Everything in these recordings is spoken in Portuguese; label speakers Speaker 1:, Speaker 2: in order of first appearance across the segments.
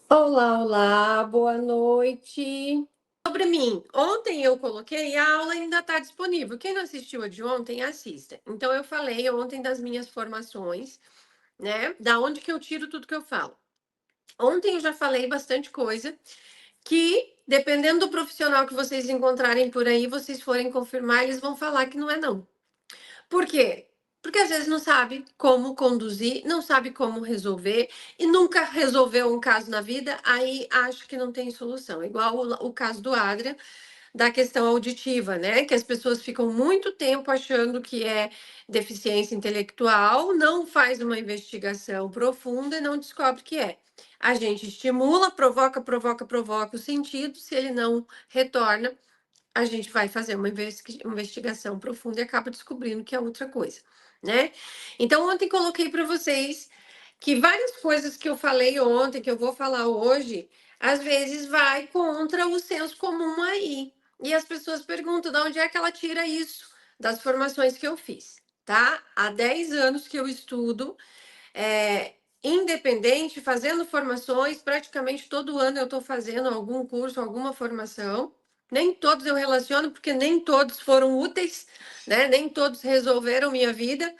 Speaker 1: Olá, olá, boa noite. Sobre mim, ontem eu coloquei a aula ainda está disponível. Quem não assistiu a de ontem, assista. Então eu falei ontem das minhas formações, né? Da onde que eu tiro tudo que eu falo. Ontem eu já falei bastante coisa que, dependendo do profissional que vocês encontrarem por aí, vocês forem confirmar, eles vão falar que não é não. Por quê? Porque às vezes não sabe como conduzir, não sabe como resolver e nunca resolveu um caso na vida, aí acho que não tem solução. Igual o caso do Adria, da questão auditiva, né? Que as pessoas ficam muito tempo achando que é deficiência intelectual, não faz uma investigação profunda e não descobre que é. A gente estimula, provoca, provoca, provoca o sentido, se ele não retorna, a gente vai fazer uma investigação profunda e acaba descobrindo que é outra coisa, né? Então, ontem coloquei para vocês que várias coisas que eu falei ontem, que eu vou falar hoje, às vezes vai contra o senso comum aí. E as pessoas perguntam de onde é que ela tira isso das formações que eu fiz, tá? Há 10 anos que eu estudo, independente, fazendo formações, praticamente todo ano eu estou fazendo algum curso, alguma formação. Nem todos eu relaciono, porque nem todos foram úteis, né? Nem todos resolveram minha vida.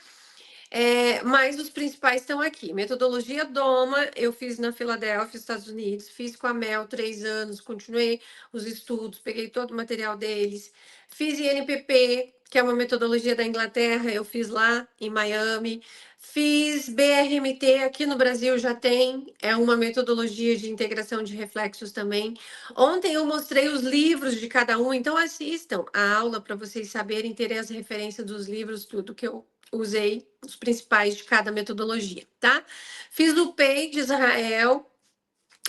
Speaker 1: Mas os principais estão aqui. Metodologia Doma, eu fiz na Filadélfia, Estados Unidos, fiz com a Mel 3 anos, continuei os estudos, peguei todo o material deles. Fiz INPP, que é uma metodologia da Inglaterra, eu fiz lá em Miami. Fiz BRMT, aqui no Brasil já tem, é uma metodologia de integração de reflexos também. Ontem eu mostrei os livros de cada um, então assistam a aula para vocês saberem, terem as referências dos livros, tudo que eu usei, os principais de cada metodologia, tá? Fiz o PEI de Israel,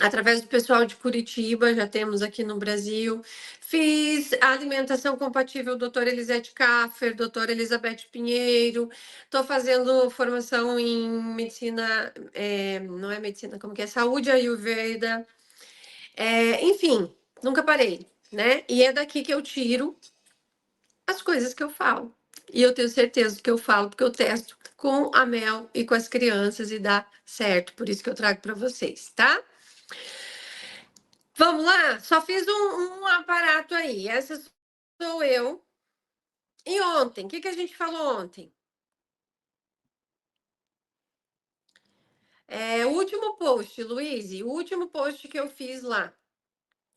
Speaker 1: através do pessoal de Curitiba, já temos aqui no Brasil. Fiz a alimentação compatível, doutora Elisete Kaffer, doutora Elizabeth Pinheiro. Estou fazendo formação em medicina, não é medicina, como que é? Saúde Ayurveda. Enfim, nunca parei, né? E é daqui que eu tiro as coisas que eu falo. E eu tenho certeza que eu falo, porque eu testo com a Mel e com as crianças e dá certo. Por isso que eu trago para vocês, tá? Vamos lá? Só fiz um aparato aí. Essa sou eu. E ontem? O que a gente falou ontem? O último post, Luiz, o último post que eu fiz lá.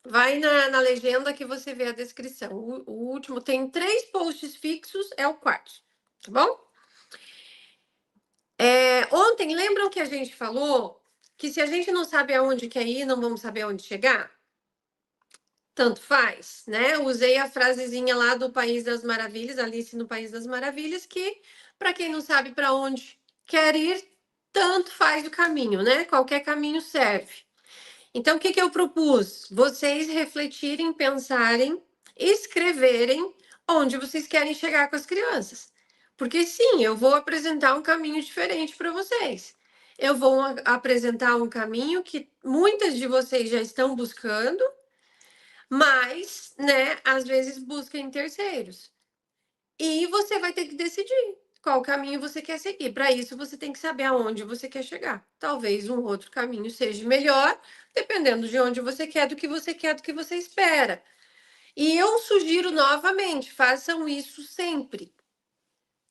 Speaker 1: Vai na legenda que você vê a descrição. O último tem 3 posts fixos, é o quarto, tá bom? Ontem, lembram que a gente falou que se a gente não sabe aonde quer ir, não vamos saber aonde chegar? Tanto faz, né? Usei a frasezinha lá do País das Maravilhas, Alice no País das Maravilhas, que para quem não sabe para onde quer ir, tanto faz o caminho, né? Qualquer caminho serve. Então, o que eu propus? Vocês refletirem, pensarem, escreverem onde vocês querem chegar com as crianças. Porque sim, eu vou apresentar um caminho diferente para vocês. Eu vou apresentar um caminho que muitas de vocês já estão buscando, mas, né, às vezes busca em terceiros. E você vai ter que decidir qual caminho você quer seguir. Para isso, você tem que saber aonde você quer chegar. Talvez um outro caminho seja melhor, dependendo de onde você quer, do que você quer, do que você espera. E eu sugiro novamente, façam isso sempre.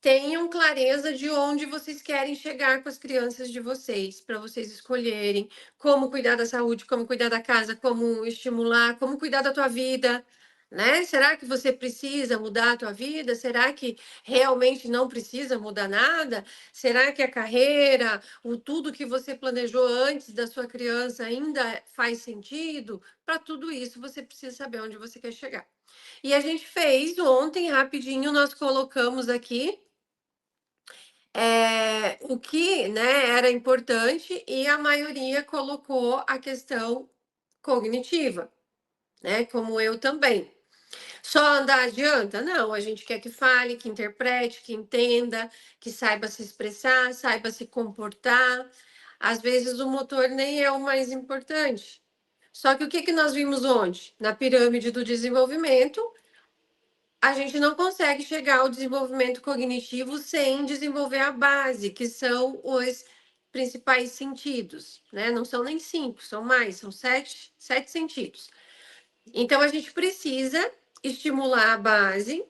Speaker 1: Tenham clareza de onde vocês querem chegar com as crianças de vocês, para vocês escolherem como cuidar da saúde, como cuidar da casa, como estimular, como cuidar da tua vida, né? Será que você precisa mudar a tua vida? Será que realmente não precisa mudar nada? Será que a carreira, o tudo que você planejou antes da sua criança ainda faz sentido? Para tudo isso, você precisa saber onde você quer chegar. E a gente fez ontem, rapidinho, nós colocamos aqui o que, né, era importante e a maioria colocou a questão cognitiva, né, como eu também. Só andar adianta? Não, a gente quer que fale, que interprete, que entenda, que saiba se expressar, saiba se comportar. Às vezes o motor nem é o mais importante. Só que o que nós vimos ontem? Na pirâmide do desenvolvimento, a gente não consegue chegar ao desenvolvimento cognitivo sem desenvolver a base, que são os principais sentidos, né? Não são nem 5, são mais, são 7 sentidos. Então, a gente precisa estimular a base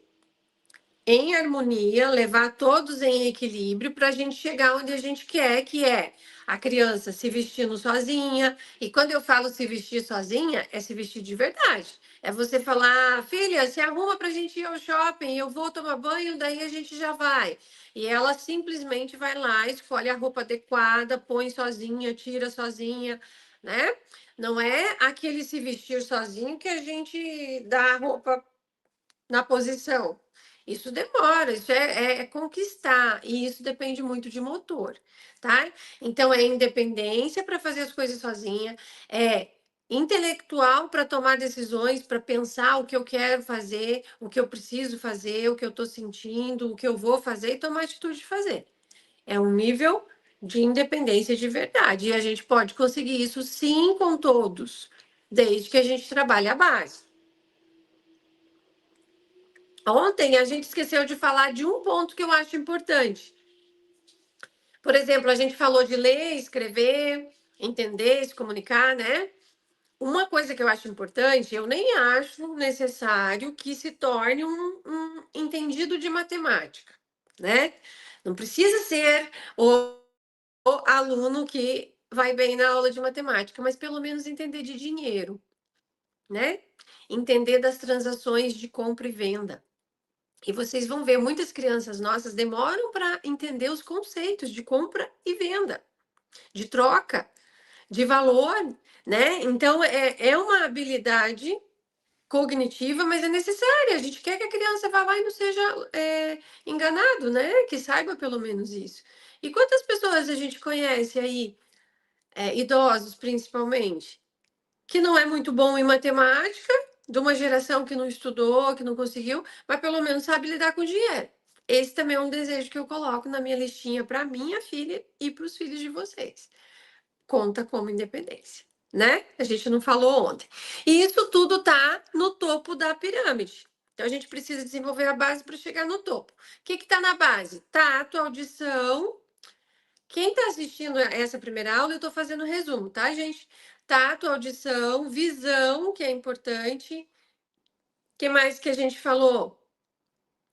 Speaker 1: em harmonia, levar todos em equilíbrio para a gente chegar onde a gente quer, que é a criança se vestindo sozinha. E quando eu falo se vestir sozinha, é se vestir de verdade. É você falar, filha, se arruma para a gente ir ao shopping, eu vou tomar banho, daí a gente já vai. E ela simplesmente vai lá, escolhe a roupa adequada, põe sozinha, tira sozinha, né? Não é aquele se vestir sozinho que a gente dá a roupa na posição. Isso demora, isso é conquistar, e isso depende muito de motor, tá? Então, é independência para fazer as coisas sozinha, é intelectual para tomar decisões, para pensar o que eu quero fazer, o que eu preciso fazer, o que eu estou sentindo, o que eu vou fazer e tomar atitude de fazer. É um nível de independência de verdade, e a gente pode conseguir isso sim com todos, desde que a gente trabalhe a base. Ontem a gente esqueceu de falar de um ponto que eu acho importante. Por exemplo, a gente falou de ler, escrever, entender, se comunicar, né? Uma coisa que eu acho importante, eu nem acho necessário que se torne um entendido de matemática, né? Não precisa ser o aluno que vai bem na aula de matemática, mas pelo menos entender de dinheiro, né? Entender das transações de compra e venda. E vocês vão ver, muitas crianças nossas demoram para entender os conceitos de compra e venda, de troca, de valor, né? Então, é uma habilidade cognitiva, mas é necessária. A gente quer que a criança vá lá e não seja enganado, né? Que saiba pelo menos isso. E quantas pessoas a gente conhece aí, idosos principalmente, que não é muito bom em matemática, de uma geração que não estudou, que não conseguiu, mas pelo menos sabe lidar com dinheiro. Esse também é um desejo que eu coloco na minha listinha para minha filha e para os filhos de vocês. Conta como independência, né? A gente não falou ontem. E isso tudo tá no topo da pirâmide. Então a gente precisa desenvolver a base para chegar no topo. O que está na base? Tato, audição. Quem está assistindo essa primeira aula, eu estou fazendo resumo, tá, gente? Tato, audição, visão, que é importante. O que mais que a gente falou?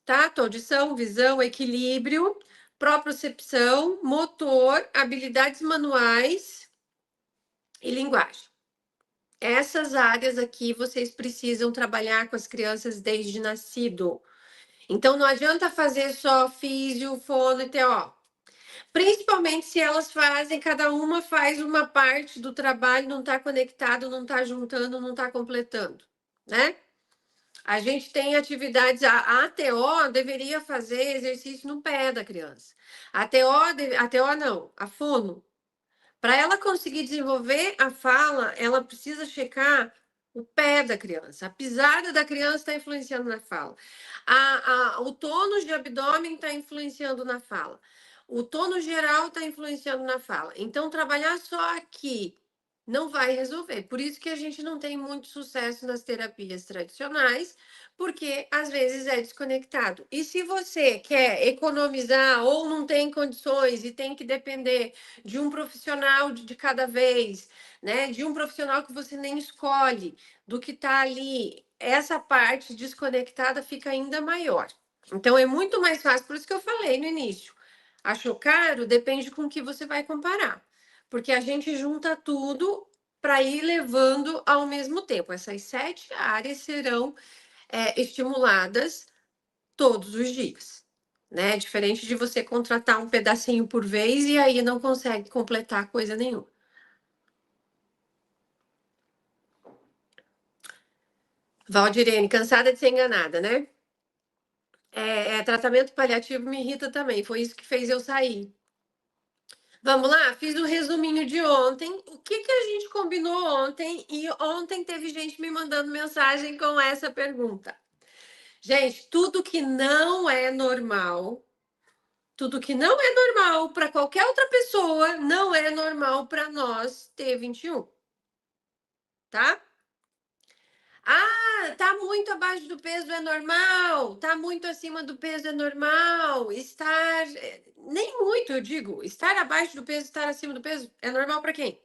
Speaker 1: Tato, audição, visão, equilíbrio, propriocepção, motor, habilidades manuais e linguagem. Essas áreas aqui vocês precisam trabalhar com as crianças desde nascido. Então não adianta fazer só físio, fono e TO. Principalmente se elas fazem, cada uma faz uma parte do trabalho, não está conectado, não está juntando, não está completando, né? A gente tem atividades, a ATO deveria fazer exercício no pé da criança. A TO não, a fono. Para ela conseguir desenvolver a fala, ela precisa checar o pé da criança. A pisada da criança está influenciando na fala. O tônus de abdômen está influenciando na fala. O tônus geral está influenciando na fala. Então, trabalhar só aqui não vai resolver. Por isso que a gente não tem muito sucesso nas terapias tradicionais, porque às vezes é desconectado. E se você quer economizar ou não tem condições e tem que depender de um profissional de cada vez, né? De um profissional que você nem escolhe, do que está ali, essa parte desconectada fica ainda maior. Então é muito mais fácil, por isso que eu falei no início. Achou caro? Depende com o que você vai comparar. Porque a gente junta tudo para ir levando ao mesmo tempo. Essas 7 áreas serão estimuladas todos os dias, né? Diferente de você contratar um pedacinho por vez e aí não consegue completar coisa nenhuma. Valdirene, cansada de ser enganada, né? Tratamento paliativo me irrita também. Foi isso que fez eu sair. Vamos lá, fiz o resuminho de ontem. O que a gente combinou ontem? E ontem teve gente me mandando mensagem com essa pergunta. Gente, tudo que não é normal, tudo que não é normal para qualquer outra pessoa, não é normal para nós T21, tá? Ah, tá muito abaixo do peso é normal, tá muito acima do peso é normal, estar nem muito, eu digo, estar abaixo do peso, estar acima do peso é normal para quem?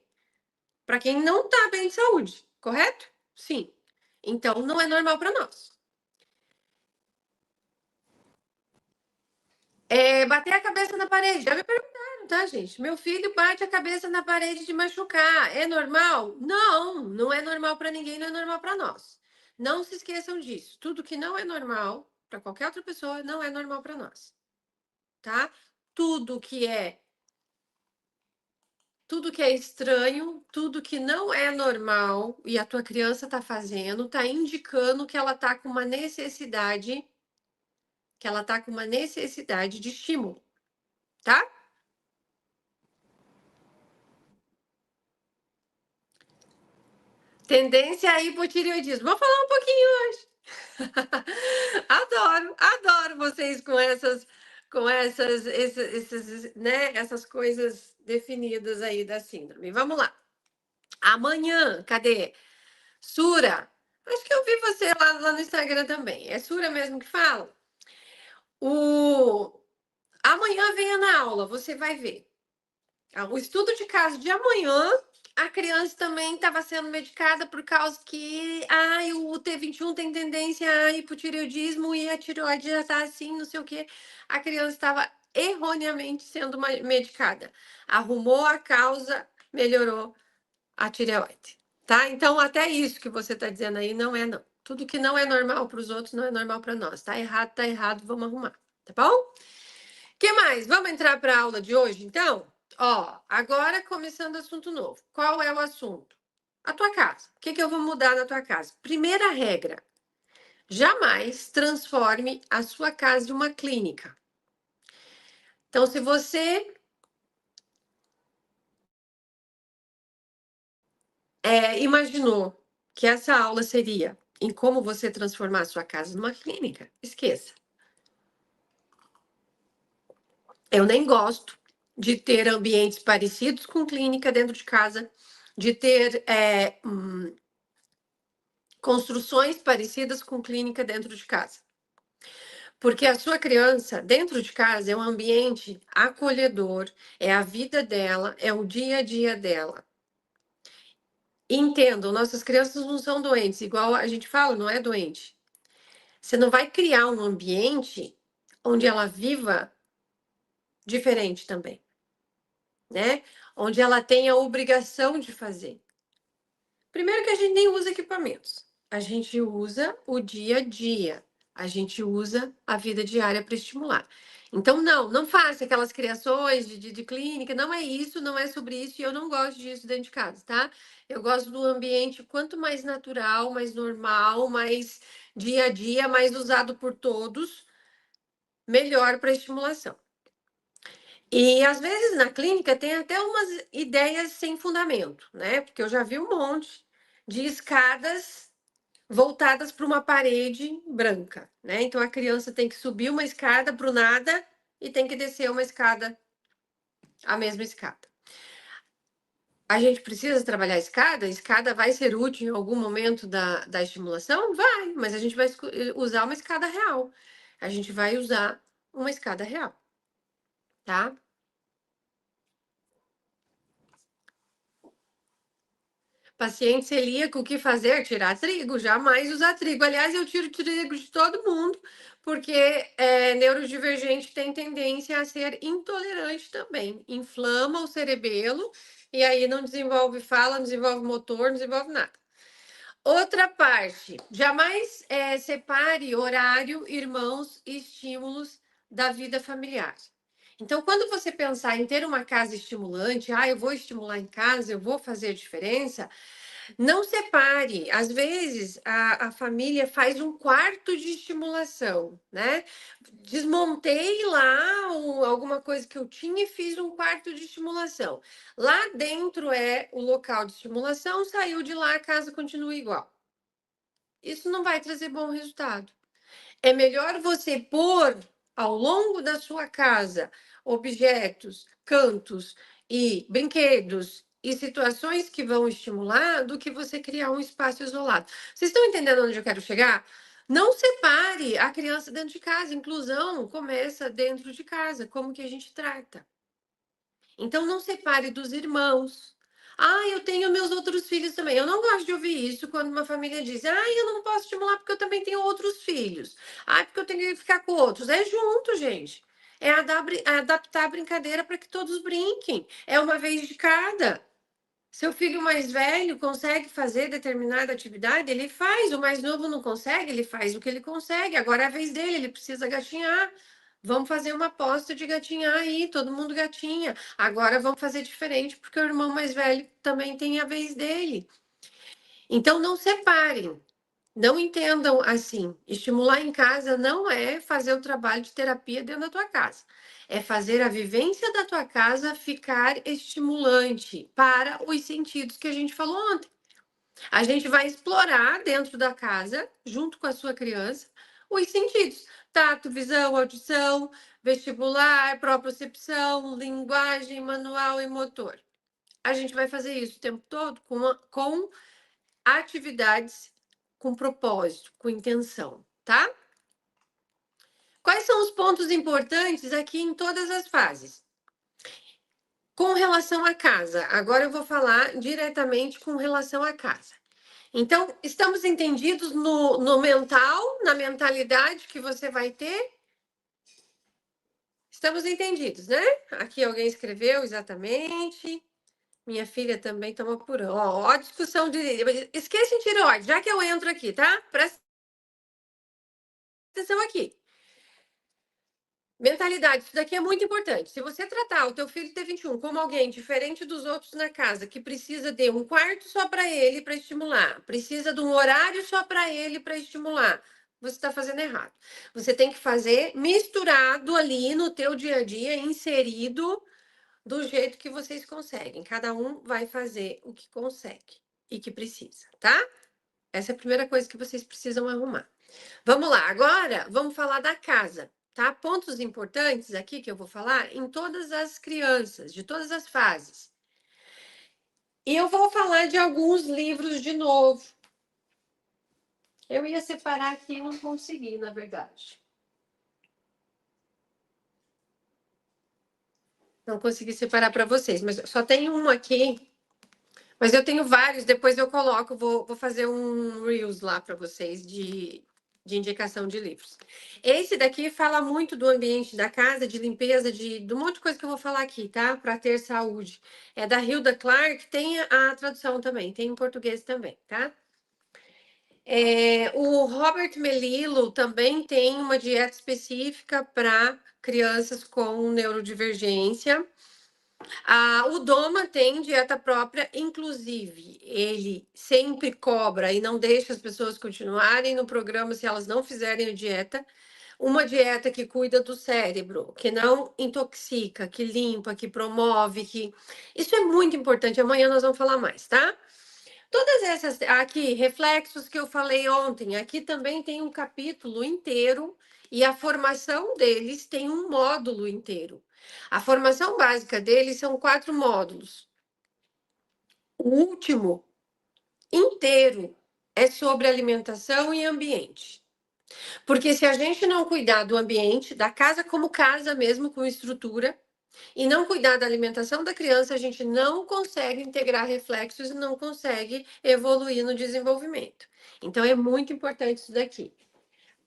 Speaker 1: Para quem não tá bem de saúde, correto? Sim. Então não é normal para nós. Bater a cabeça na parede, já me perguntaram, tá, gente? Meu filho bate a cabeça na parede de machucar, é normal? Não, não é normal para ninguém, não é normal para nós. Não se esqueçam disso. Tudo que não é normal para qualquer outra pessoa não é normal para nós, tá? Tudo que é tudo que é estranho, tudo que não é normal e a tua criança está fazendo, está indicando que ela está com uma necessidade, de estímulo, tá? Tendência a hipotireoidismo. Vou falar um pouquinho hoje. Adoro, adoro vocês com essas coisas definidas aí da síndrome. Vamos lá. Amanhã, cadê? Sura. Acho que eu vi você lá no Instagram também. É Sura mesmo que fala? O... Amanhã venha na aula, você vai ver. O estudo de caso de amanhã, a criança também estava sendo medicada por causa que o T21 tem tendência a hipotireoidismo e a tireoide já está assim, não sei o quê. A criança estava erroneamente sendo medicada. Arrumou a causa, melhorou a tireoide. Tá? Então, até isso que você está dizendo aí não é não. Tudo que não é normal para os outros não é normal para nós. Tá errado, vamos arrumar. Tá bom? Que mais? Vamos entrar para a aula de hoje, então? Ó, agora começando assunto novo. Qual é o assunto? A tua casa. O que que eu vou mudar na tua casa? Primeira regra: jamais transforme a sua casa em uma clínica. Então, se você imaginou que essa aula seria em como você transformar a sua casa numa clínica, esqueça. Eu nem gosto de ter ambientes parecidos com clínica dentro de casa, de ter construções parecidas com clínica dentro de casa. Porque a sua criança, dentro de casa, é um ambiente acolhedor, é a vida dela, é o dia a dia dela. Entendam, nossas crianças não são doentes, igual a gente fala, não é doente. Você não vai criar um ambiente onde ela viva diferente também, né? Onde ela tenha a obrigação de fazer. Primeiro que a gente nem usa equipamentos. A gente usa o dia a dia. A gente usa a vida diária para estimular. Então, não faça aquelas criações de clínica. Não é isso, não é sobre isso. E eu não gosto disso dentro de casa, tá? Eu gosto do ambiente quanto mais natural, mais normal, mais dia a dia, mais usado por todos, melhor para estimulação. E às vezes na clínica tem até umas ideias sem fundamento, né? Porque eu já vi um monte de escadas voltadas para uma parede branca, né? Então a criança tem que subir uma escada para o nada e tem que descer uma escada, a mesma escada. A gente precisa trabalhar a escada? A escada vai ser útil em algum momento da estimulação? Vai, mas a gente vai usar uma escada real. A gente vai usar uma escada real, tá? Paciente celíaco, o que fazer? Tirar trigo, jamais usar trigo. Aliás, eu tiro trigo de todo mundo, porque neurodivergente tem tendência a ser intolerante também. Inflama o cerebelo e aí não desenvolve fala, não desenvolve motor, não desenvolve nada. Outra parte, jamais separe horário, irmãos e estímulos da vida familiar. Então, quando você pensar em ter uma casa estimulante, eu vou estimular em casa, eu vou fazer diferença, não separe. Às vezes, a família faz um quarto de estimulação, né? Desmontei lá alguma coisa que eu tinha e fiz um quarto de estimulação. Lá dentro é o local de estimulação, saiu de lá, a casa continua igual. Isso não vai trazer bom resultado. É melhor você pôr ao longo da sua casa objetos, cantos e brinquedos e situações que vão estimular do que você criar um espaço isolado. Vocês estão entendendo onde eu quero chegar? Não separe a criança dentro de casa. Inclusão começa dentro de casa. Como que a gente trata? Então, não separe dos irmãos. Ah, eu tenho meus outros filhos também. Eu não gosto de ouvir isso quando uma família diz: ah, eu não posso estimular porque eu também tenho outros filhos. Ah, porque eu tenho que ficar com outros. É junto, gente. É adaptar a brincadeira para que todos brinquem. É uma vez de cada. Seu filho mais velho consegue fazer determinada atividade, ele faz. O mais novo não consegue, ele faz o que ele consegue. Agora é a vez dele, ele precisa gatinhar. Vamos fazer uma aposta de gatinhar aí, todo mundo gatinha. Agora vamos fazer diferente, porque o irmão mais velho também tem a vez dele. Então não separem. Não entendam assim. Estimular em casa não é fazer o trabalho de terapia dentro da tua casa. É fazer a vivência da tua casa ficar estimulante para os sentidos que a gente falou ontem. A gente vai explorar dentro da casa, junto com a sua criança, os sentidos: tato, visão, audição, vestibular, propriocepção, linguagem, manual e motor. A gente vai fazer isso o tempo todo com atividades com propósito, com intenção, tá? Quais são os pontos importantes aqui em todas as fases? Com relação à casa, agora eu vou falar diretamente com relação à casa. Então, estamos entendidos no mental, na mentalidade que você vai ter? Estamos entendidos, né? Aqui alguém escreveu exatamente. Minha filha também toma por ó, ó, discussão de. Esquece em tireoide, já que eu entro aqui, tá? Presta atenção aqui. Mentalidade, isso daqui é muito importante. Se você tratar o teu filho T21 como alguém diferente dos outros na casa, que precisa de um quarto só para ele para estimular, precisa de um horário só para ele para estimular, você está fazendo errado. Você tem que fazer misturado ali no teu dia a dia, inserido do jeito que vocês conseguem. Cada um vai fazer o que consegue e que precisa, tá? Essa é a primeira coisa que vocês precisam arrumar. Vamos lá, agora vamos falar da casa, tá? Pontos importantes aqui que eu vou falar em todas as crianças, de todas as fases. E eu vou falar de alguns livros de novo. Eu ia separar aqui e não consegui, na verdade. Não consegui separar para vocês, mas só tem um aqui. Mas eu tenho vários, depois eu coloco, vou fazer um Reels lá para vocês de indicação de livros. Esse daqui fala muito do ambiente da casa, de limpeza, de um monte de coisa que eu vou falar aqui, tá? Para ter saúde. É da Hilda Clark, tem a tradução também, tem em português também, tá? O Robert Melillo também tem uma dieta específica para crianças com neurodivergência. O Doma tem dieta própria, inclusive, ele sempre cobra e não deixa as pessoas continuarem no programa se elas não fizerem a dieta. Uma dieta que cuida do cérebro, que não intoxica, que limpa, que promove, que. Isso é muito importante. Amanhã nós vamos falar mais, tá? Todas essas aqui, reflexos que eu falei ontem, aqui também tem um capítulo inteiro e a formação deles tem um módulo inteiro. A formação básica deles são 4 módulos. O último inteiro é sobre alimentação e ambiente. Porque se a gente não cuidar do ambiente, da casa como casa mesmo, com estrutura, e não cuidar da alimentação da criança, a gente não consegue integrar reflexos e não consegue evoluir no desenvolvimento. Então, é muito importante isso daqui.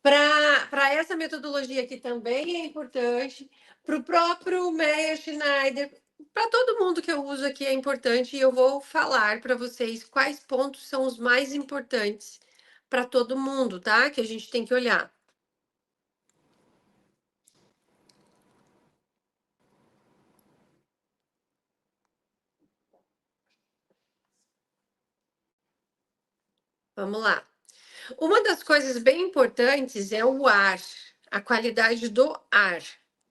Speaker 1: Para essa metodologia aqui também é importante, para o próprio Meyer Schneider, para todo mundo que eu uso aqui é importante, e eu vou falar para vocês quais pontos são os mais importantes para todo mundo, tá? Que a gente tem que olhar. Vamos lá. Uma das coisas bem importantes é o ar, a qualidade do ar,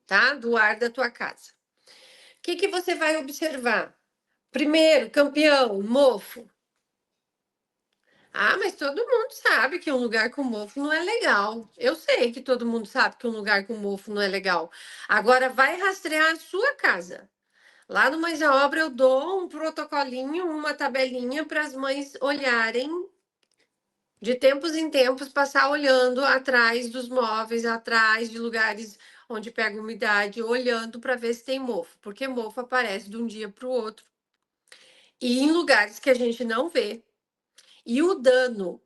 Speaker 1: tá? Do ar da tua casa. O que que você vai observar? Primeiro, campeão, mofo. Ah, mas todo mundo sabe que um lugar com mofo não é legal. Eu sei que todo mundo sabe que um lugar com mofo não é legal. Agora vai rastrear a sua casa. Lá no Mães à Obra eu dou um protocolinho, uma tabelinha para as mães olharem, de tempos em tempos, passar olhando atrás dos móveis, atrás de lugares onde pega umidade, olhando para ver se tem mofo, porque mofo aparece de um dia para o outro. E em lugares que a gente não vê. E o dano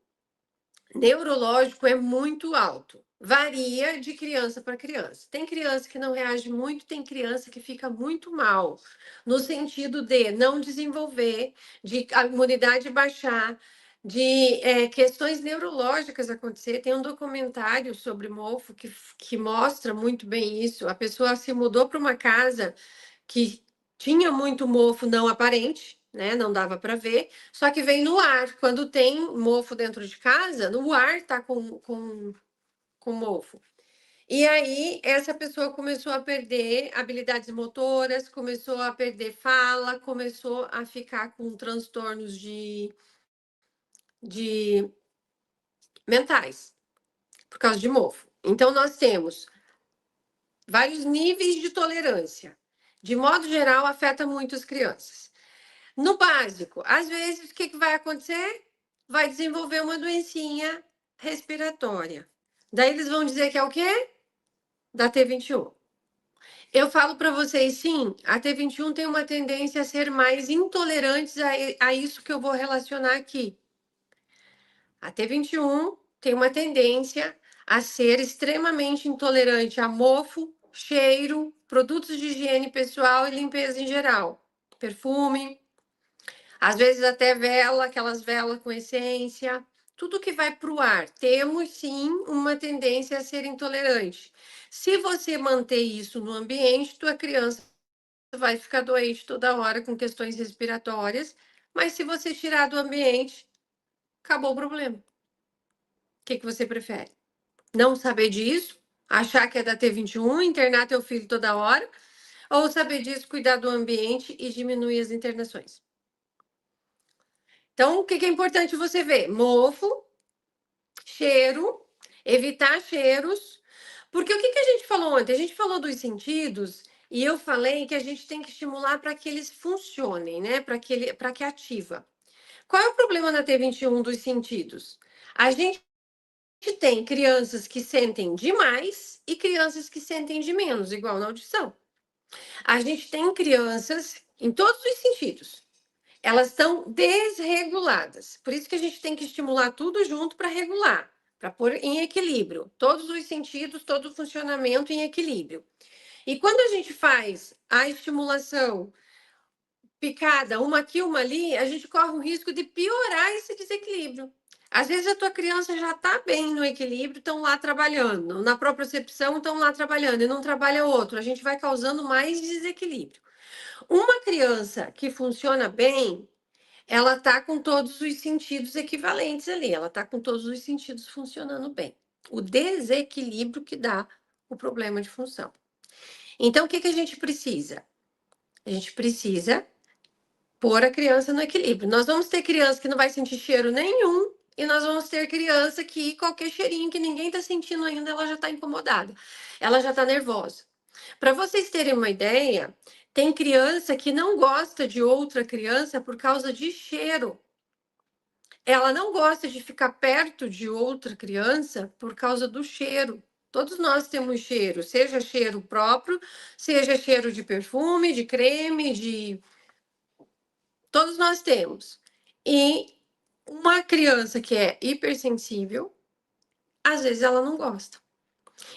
Speaker 1: neurológico é muito alto. Varia de criança para criança. Tem criança que não reage muito, tem criança que fica muito mal, no sentido de não desenvolver, de a imunidade baixar, de questões neurológicas acontecer. Tem um documentário sobre mofo que mostra muito bem isso. A pessoa se mudou para uma casa que tinha muito mofo não aparente, né? Não dava para ver, só que vem no ar. Quando tem mofo dentro de casa, no ar tá com mofo. E aí, essa pessoa começou a perder habilidades motoras, começou a perder fala, começou a ficar com transtornos de mentais, por causa de mofo. Então, nós temos vários níveis de tolerância. De modo geral, afeta muito as crianças. No básico, às vezes, o que vai acontecer? Vai desenvolver uma doencinha respiratória. Daí eles vão dizer que é o quê? Da T21. Eu falo para vocês, sim, a T21 tem uma tendência a ser mais intolerantes a isso que eu vou relacionar aqui. A T21 tem uma tendência a ser extremamente intolerante a mofo, cheiro, produtos de higiene pessoal e limpeza em geral. Perfume, às vezes até vela, aquelas velas com essência, tudo que vai para o ar. Temos sim uma tendência a ser intolerante. Se você manter isso no ambiente, tua criança vai ficar doente toda hora com questões respiratórias, mas se você tirar do ambiente, acabou o problema. O que você prefere? Não saber disso? Achar que é da T21, internar teu filho toda hora? Ou saber disso, cuidar do ambiente e diminuir as internações? Então, o que é importante você ver? Mofo, cheiro, evitar cheiros. Porque o que a gente falou ontem? A gente falou dos sentidos e eu falei que a gente tem que estimular para que eles funcionem, né? Para que ativa. Qual é o problema na T21 dos sentidos? A gente tem crianças que sentem demais e crianças que sentem de menos, igual na audição. A gente tem crianças em todos os sentidos. Elas estão desreguladas. Por isso que a gente tem que estimular tudo junto para regular, para pôr em equilíbrio. Todos os sentidos, todo o funcionamento em equilíbrio. E quando a gente faz a estimulação picada, uma aqui, uma ali, a gente corre o risco de piorar esse desequilíbrio. Às vezes a tua criança já está bem no equilíbrio, estão lá trabalhando, na propriocepção estão lá trabalhando e não trabalha outro. A gente vai causando mais desequilíbrio. Uma criança que funciona bem, ela está com todos os sentidos equivalentes ali, ela está com todos os sentidos funcionando bem. O desequilíbrio que dá o problema de função. Então, o que a gente precisa? A gente precisa pôr a criança no equilíbrio. Nós vamos ter criança que não vai sentir cheiro nenhum, e nós vamos ter criança que qualquer cheirinho que ninguém está sentindo ainda, ela já está incomodada, ela já está nervosa. Para vocês terem uma ideia, tem criança que não gosta de outra criança por causa de cheiro. Ela não gosta de ficar perto de outra criança por causa do cheiro. Todos nós temos cheiro, seja cheiro próprio, seja cheiro de perfume, de creme, de todos nós temos. E uma criança que é hipersensível, às vezes ela não gosta.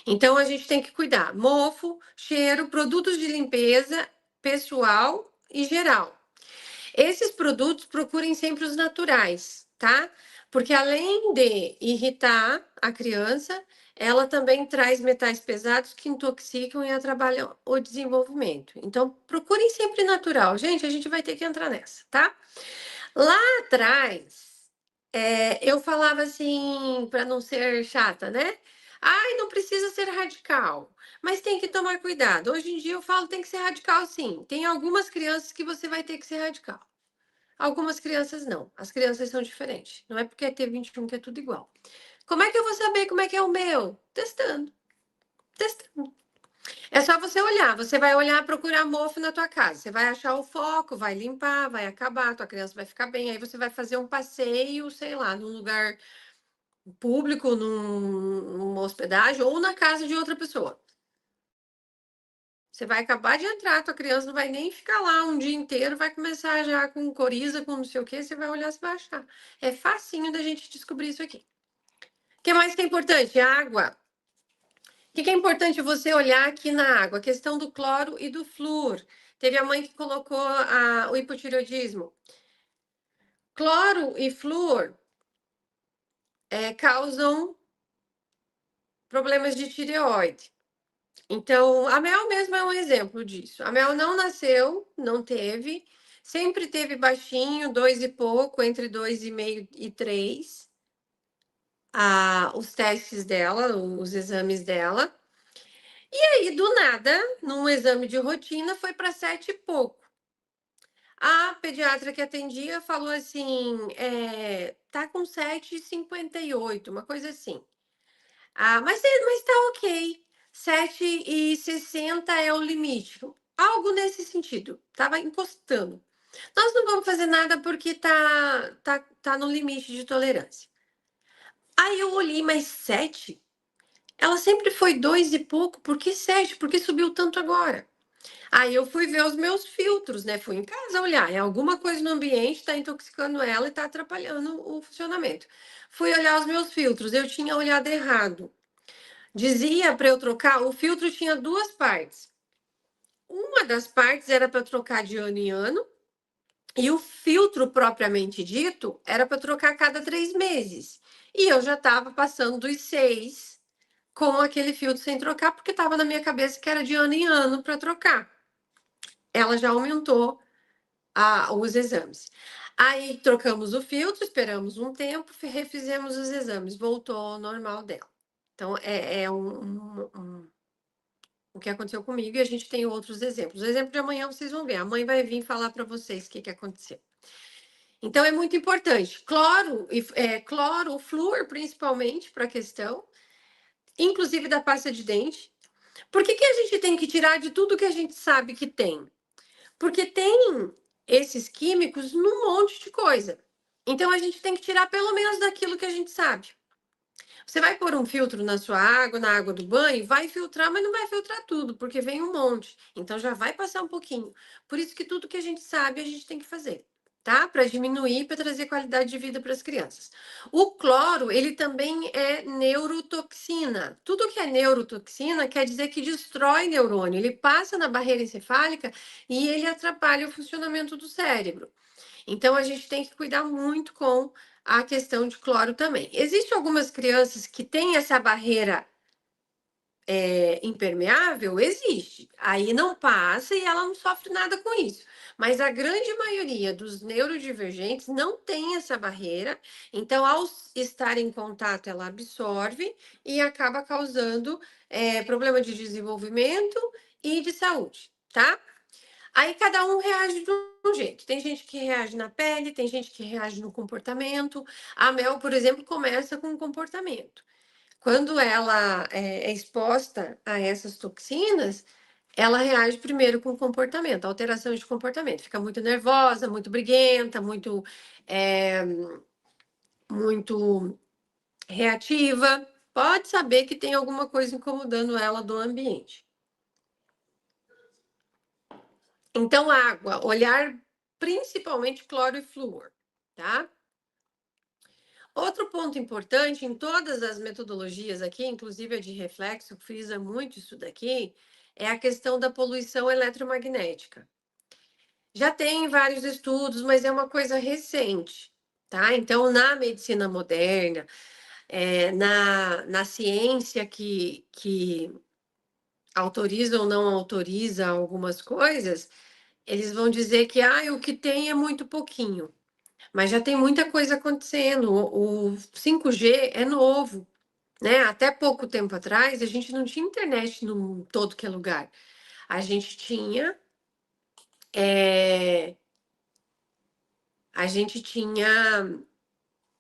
Speaker 1: Então a gente tem que cuidar. Mofo, cheiro, produtos de limpeza pessoal e geral. Esses produtos procurem sempre os naturais, tá? Porque além de irritar a criança, ela também traz metais pesados que intoxicam e atrapalham o desenvolvimento. Então, procurem sempre natural. Gente, a gente vai ter que entrar nessa, tá? Lá atrás, eu falava assim, para não ser chata, né? Ai, não precisa ser radical, mas tem que tomar cuidado. Hoje em dia eu falo tem que ser radical, sim. Tem algumas crianças que você vai ter que ser radical. Algumas crianças não. As crianças são diferentes. Não é porque é T21 que é tudo igual. Como é que eu vou saber como é que é o meu? Testando, testando. É só você olhar, você vai olhar, procurar mofo na tua casa, você vai achar o foco, vai limpar, vai acabar, tua criança vai ficar bem, aí você vai fazer um passeio, sei lá, num lugar público, numa hospedagem ou na casa de outra pessoa. Você vai acabar de entrar, tua criança não vai nem ficar lá um dia inteiro, vai começar já com coriza, com não sei o que, você vai olhar, você vai achar. É facinho da gente descobrir isso aqui. O que mais que é importante? Água. O que é importante você olhar aqui na água? A questão do cloro e do flúor. Teve a mãe que colocou o hipotireoidismo. Cloro e flúor causam problemas de tireoide. Então, a Mel mesmo é um exemplo disso. A Mel não nasceu, não teve, sempre teve baixinho, 2 e pouco, entre 2,5 e 3, os testes dela, os exames dela. E aí, do nada, num exame de rotina, foi para 7 e pouco. A pediatra que atendia falou assim, tá com 7,58, uma coisa assim. Mas tá ok. 7,60 é o limite. Algo nesse sentido. Tava encostando. Nós não vamos fazer nada porque tá no limite de tolerância. Aí eu olhei, mas 7? Ela sempre foi 2 e pouco, por que 7? Por que subiu tanto agora? Aí eu fui ver os meus filtros, né? Fui em casa olhar. É alguma coisa no ambiente está intoxicando ela e está atrapalhando o funcionamento. Fui olhar os meus filtros. Eu tinha olhado errado. Dizia para eu trocar, o filtro tinha duas partes. Uma das partes era para trocar de ano em ano, e o filtro propriamente dito era para trocar a cada 3 meses. E eu já estava passando dos 6 com aquele filtro sem trocar, porque estava na minha cabeça que era de ano em ano para trocar. Ela já aumentou os exames. Aí trocamos o filtro, esperamos um tempo, refizemos os exames, voltou ao normal dela. Então, o que aconteceu comigo, e a gente tem outros exemplos. O exemplo de amanhã vocês vão ver. A mãe vai vir falar para vocês o que aconteceu. Então, é muito importante. Cloro, o flúor, principalmente, para a questão, inclusive da pasta de dente. Por que a gente tem que tirar de tudo que a gente sabe que tem? Porque tem esses químicos num monte de coisa. Então, a gente tem que tirar pelo menos daquilo que a gente sabe. Você vai pôr um filtro na sua água, na água do banho, vai filtrar, mas não vai filtrar tudo, porque vem um monte. Então já vai passar um pouquinho. Por isso que tudo que a gente sabe, a gente tem que fazer, tá? Para diminuir, para trazer qualidade de vida para as crianças. O cloro, ele também é neurotoxina. Tudo que é neurotoxina quer dizer que destrói neurônio. Ele passa na barreira encefálica e ele atrapalha o funcionamento do cérebro. Então, a gente tem que cuidar muito com a questão de cloro também. Existem algumas crianças que têm essa barreira impermeável? Existe. Aí não passa e ela não sofre nada com isso. Mas a grande maioria dos neurodivergentes não tem essa barreira, então, ao estar em contato, ela absorve e acaba causando problema de desenvolvimento e de saúde, tá? Aí cada um reage de um jeito. Tem gente que reage na pele, tem gente que reage no comportamento. A Mel, por exemplo, começa com o comportamento. Quando ela é exposta a essas toxinas, ela reage primeiro com o comportamento, alteração de comportamento. Fica muito nervosa, muito briguenta, é, muito reativa. Pode saber que tem alguma coisa incomodando ela do ambiente. Então, água, olhar principalmente cloro e flúor, tá? Outro ponto importante em todas as metodologias aqui, inclusive a de reflexo, frisa muito isso daqui, é a questão da poluição eletromagnética. Já tem vários estudos, mas é uma coisa recente, tá? Então, na medicina moderna, na ciência que autoriza ou não autoriza algumas coisas, eles vão dizer que o que tem é muito pouquinho. Mas já tem muita coisa acontecendo. O 5G é novo, né? Até pouco tempo atrás, a gente não tinha internet em todo que é lugar. A gente tinha. A gente tinha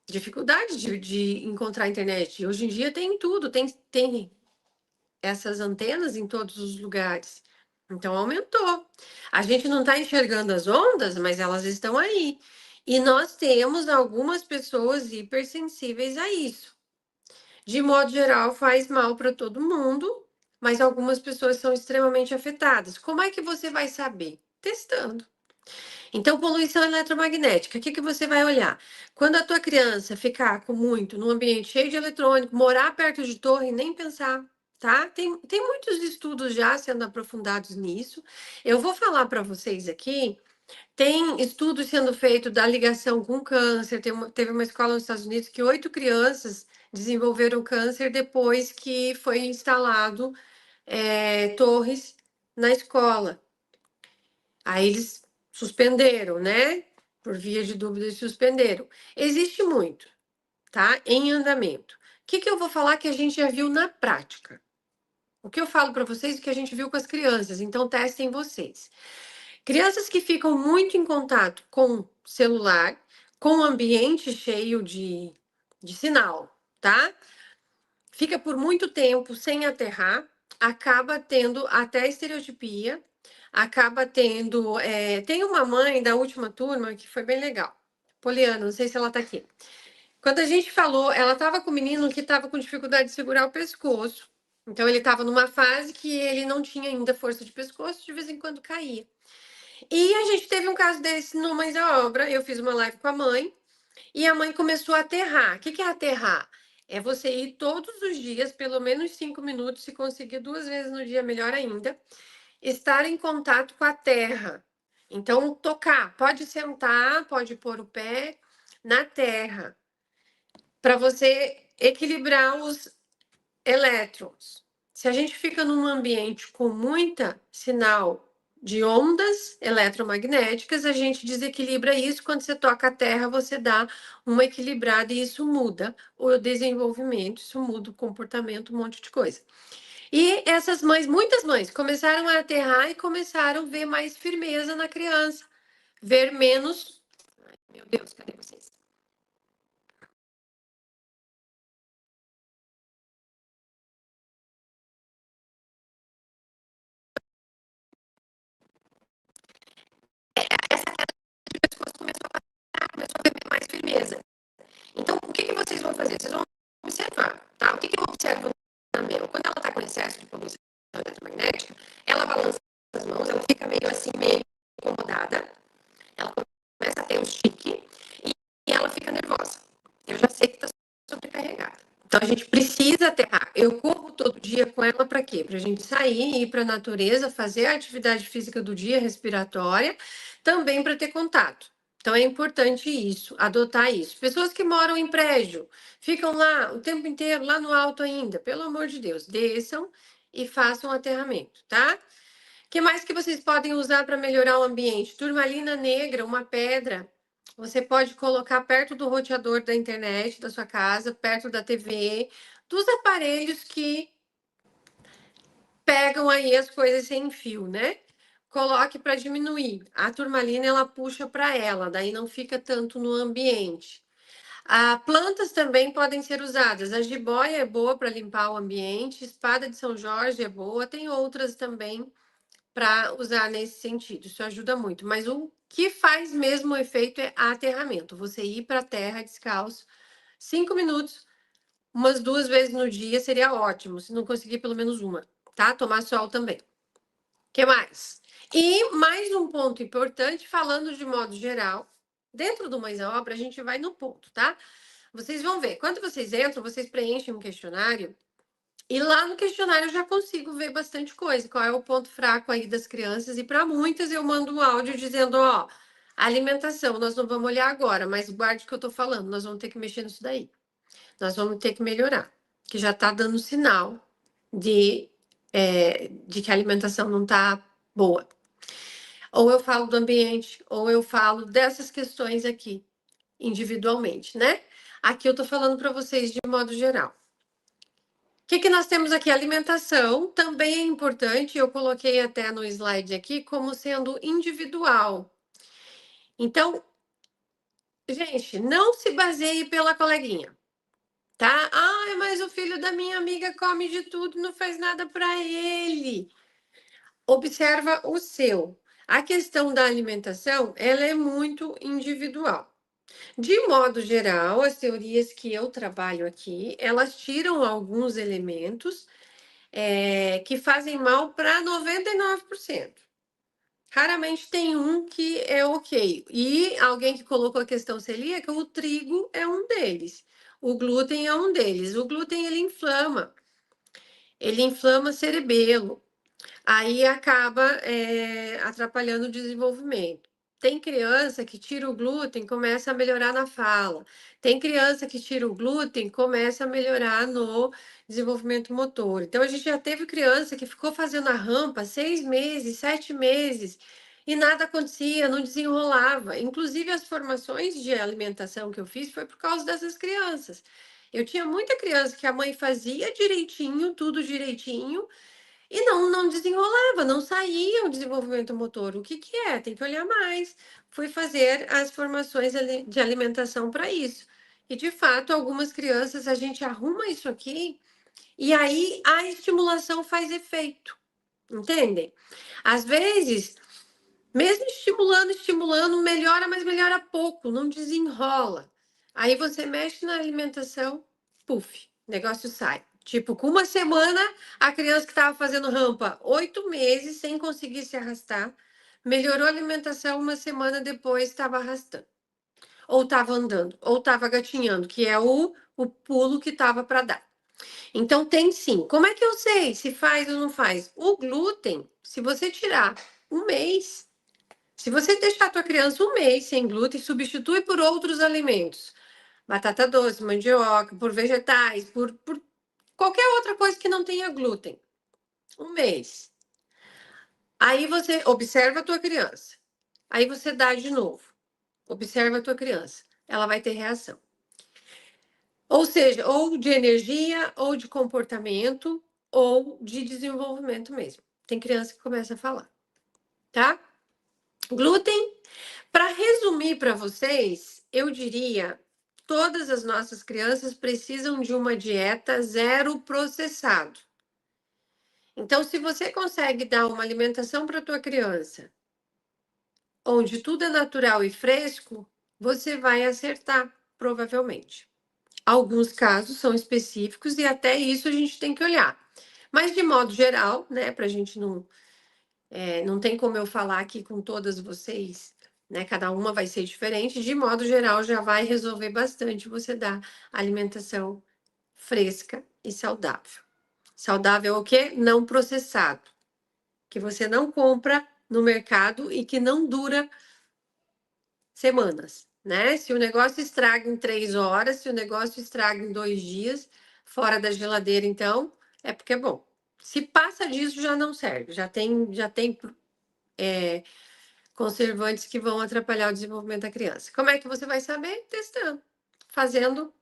Speaker 1: dificuldade de encontrar internet. Hoje em dia tem tudo, tem essas antenas em todos os lugares. Então aumentou. A gente não está enxergando as ondas, mas elas estão aí. E nós temos algumas pessoas hipersensíveis a isso. De modo geral, faz mal para todo mundo, mas algumas pessoas são extremamente afetadas. Como é que você vai saber? Testando. Então, poluição eletromagnética, o que você vai olhar? Quando a tua criança ficar com muito num ambiente cheio de eletrônico, morar perto de torre, nem pensar, tá? Tem muitos estudos já sendo aprofundados nisso. Eu vou falar para vocês aqui. Tem estudos sendo feitos da ligação com câncer. Teve uma escola nos Estados Unidos que 8 crianças desenvolveram câncer depois que foi instalado torres na escola. Aí eles suspenderam, né? Por via de dúvida, eles suspenderam. Existe muito, tá? Em andamento. O que eu vou falar que a gente já viu na prática? O que eu falo para vocês é que a gente viu com as crianças, então testem vocês. Crianças que ficam muito em contato com celular, com ambiente cheio de sinal, tá? Fica por muito tempo sem aterrar, acaba tendo até estereotipia, acaba tendo. Tem uma mãe da última turma que foi bem legal. Poliana, não sei se ela tá aqui. Quando a gente falou, ela estava com o menino que estava com dificuldade de segurar o pescoço. Então, ele estava numa fase que ele não tinha ainda força de pescoço, de vez em quando caía. E a gente teve um caso desse no Mães à Obra. Eu fiz uma live com a mãe e a mãe começou a aterrar. O que é aterrar? É você ir todos os dias, pelo menos 5 minutos, se conseguir 2 vezes no dia, melhor ainda, estar em contato com a terra. Então, tocar. Pode sentar, pode pôr o pé na terra, para você equilibrar os elétrons. Se a gente fica num ambiente com muita sinal de ondas eletromagnéticas, a gente desequilibra isso. Quando você toca a terra, você dá uma equilibrada e isso muda o desenvolvimento, isso muda o comportamento, um monte de coisa. E essas mães, muitas mães, começaram a aterrar e começaram a ver mais firmeza na criança, ver menos. Ai, meu Deus, cadê vocês? Essa queda de pescoço começou a ver mais firmeza. Então, o que vocês vão fazer? Vocês vão observar, tá? O que eu observo na Mel? Quando ela está com excesso de poluição eletromagnética, ela balança as mãos, ela fica meio assim, meio incomodada, ela começa a ter um chique e ela fica nervosa. Eu já sei que está sobrecarregada. Então, a gente precisa aterrar. Eu corro todo dia com ela para quê? Para a gente sair, ir para a natureza, fazer a atividade física do dia, respiratória, também para ter contato. Então, é importante isso, adotar isso. Pessoas que moram em prédio, ficam lá o tempo inteiro, lá no alto ainda, pelo amor de Deus, desçam e façam aterramento, tá? O que mais que vocês podem usar para melhorar o ambiente? Turmalina negra, uma pedra. Você pode colocar perto do roteador da internet da sua casa, perto da TV, dos aparelhos que pegam aí as coisas sem fio, né? Coloque para diminuir. A turmalina ela puxa para ela, daí não fica tanto no ambiente. Plantas também podem ser usadas. A jiboia é boa para limpar o ambiente, espada de São Jorge é boa, tem outras também para usar nesse sentido. Isso ajuda muito. Mas o que faz mesmo o efeito é aterramento. Você ir para a terra descalço, 5 minutos, umas 2 vezes no dia seria ótimo. Se não conseguir, pelo menos uma, tá? Tomar sol também. O que mais? E mais um ponto importante, falando de modo geral, dentro do Mães à Obra, a gente vai no ponto, tá? Vocês vão ver, quando vocês entram, vocês preenchem um questionário e lá no questionário eu já consigo ver bastante coisa. Qual é o ponto fraco aí das crianças? E para muitas eu mando um áudio dizendo, ó, alimentação, nós não vamos olhar agora, mas guarde o que eu tô falando, nós vamos ter que mexer nisso daí. Nós vamos ter que melhorar, que já tá dando sinal de que a alimentação não tá boa. Ou eu falo do ambiente, ou eu falo dessas questões aqui, individualmente, né? Aqui eu tô falando para vocês de modo geral. O que nós temos aqui? Alimentação também é importante, eu coloquei até no slide aqui como sendo individual. Então, gente, não se baseie pela coleguinha. tá? Ai, mas o filho da minha amiga come de tudo, não faz nada para ele. Observa o seu. A questão da alimentação, ela é muito individual. De modo geral, as teorias que eu trabalho aqui, elas tiram alguns elementos que fazem mal para 99%. Raramente tem um que é ok. E alguém que colocou a questão celíaca, o trigo é um deles. O glúten é um deles. O glúten ele inflama cerebelo. Aí acaba atrapalhando o desenvolvimento. Tem criança que tira o glúten, começa a melhorar na fala. Tem criança que tira o glúten, começa a melhorar no desenvolvimento motor. Então, a gente já teve criança que ficou fazendo a rampa 6 meses, 7 meses, e nada acontecia, não desenrolava. Inclusive, as formações de alimentação que eu fiz foi por causa dessas crianças. Eu tinha muita criança que a mãe fazia direitinho, tudo direitinho, e não desenrolava, não saía o desenvolvimento motor. O que que é? Tem que olhar mais. Fui fazer as formações de alimentação para isso. E de fato, algumas crianças a gente arruma isso aqui e aí a estimulação faz efeito. Entendem? Às vezes, mesmo estimulando, melhora, mas melhora pouco, não desenrola. Aí você mexe na alimentação, puf, o negócio sai. Tipo, com uma semana, a criança que estava fazendo rampa 8 meses sem conseguir se arrastar, melhorou a alimentação, uma semana depois estava arrastando. Ou estava andando, ou estava gatinhando, que é o pulo que estava para dar. Então tem sim. Como é que eu sei se faz ou não faz? O glúten, se você tirar 1 mês, se você deixar a tua criança 1 mês sem glúten, substitui por outros alimentos. Batata doce, mandioca, por vegetais, por qualquer outra coisa que não tenha glúten. 1 mês. Aí você observa a tua criança. Aí você dá de novo. Observa a tua criança. Ela vai ter reação. Ou seja, ou de energia, ou de comportamento, ou de desenvolvimento mesmo. Tem criança que começa a falar, tá? Glúten, para resumir para vocês, eu diria, todas as nossas crianças precisam de uma dieta zero processado. Então, se você consegue dar uma alimentação para tua criança, onde tudo é natural e fresco, você vai acertar, provavelmente. Alguns casos são específicos e até isso a gente tem que olhar. Mas de modo geral, né, para a gente não tem como eu falar aqui com todas vocês, né? Cada uma vai ser diferente. De modo geral, já vai resolver bastante você dar alimentação fresca e saudável. Saudável é o quê? Não processado, que você não compra no mercado e que não dura semanas, né? Se o negócio estraga em 3 horas, se o negócio estraga em 2 dias, fora da geladeira, então, é porque é bom. Se passa disso, já não serve. Já tem conservantes que vão atrapalhar o desenvolvimento da criança. Como é que você vai saber? Testando, fazendo,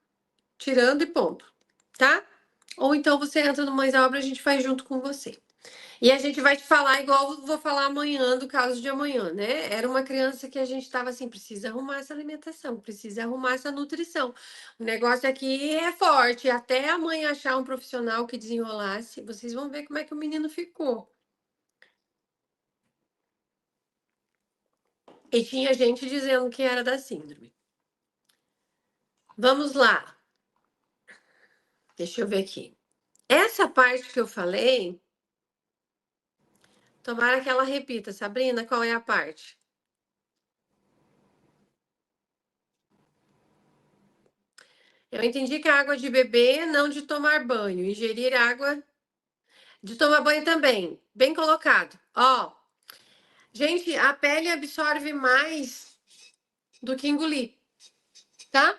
Speaker 1: tirando e ponto, tá? Ou então você entra no Mães à Obra, a gente faz junto com você. E a gente vai te falar igual eu vou falar amanhã do caso de amanhã, né? Era uma criança que a gente estava assim, precisa arrumar essa alimentação, precisa arrumar essa nutrição. O negócio aqui é forte, até a mãe achar um profissional que desenrolasse, vocês vão ver como é que o menino ficou. E tinha gente dizendo que era da síndrome. Vamos lá. Deixa eu ver aqui. Essa parte que eu falei, tomara que ela repita. Sabrina, qual é a parte? Eu entendi que a água de beber, não de tomar banho. Ingerir água de tomar banho também. Bem colocado. Ó, gente, a pele absorve mais do que engolir, tá?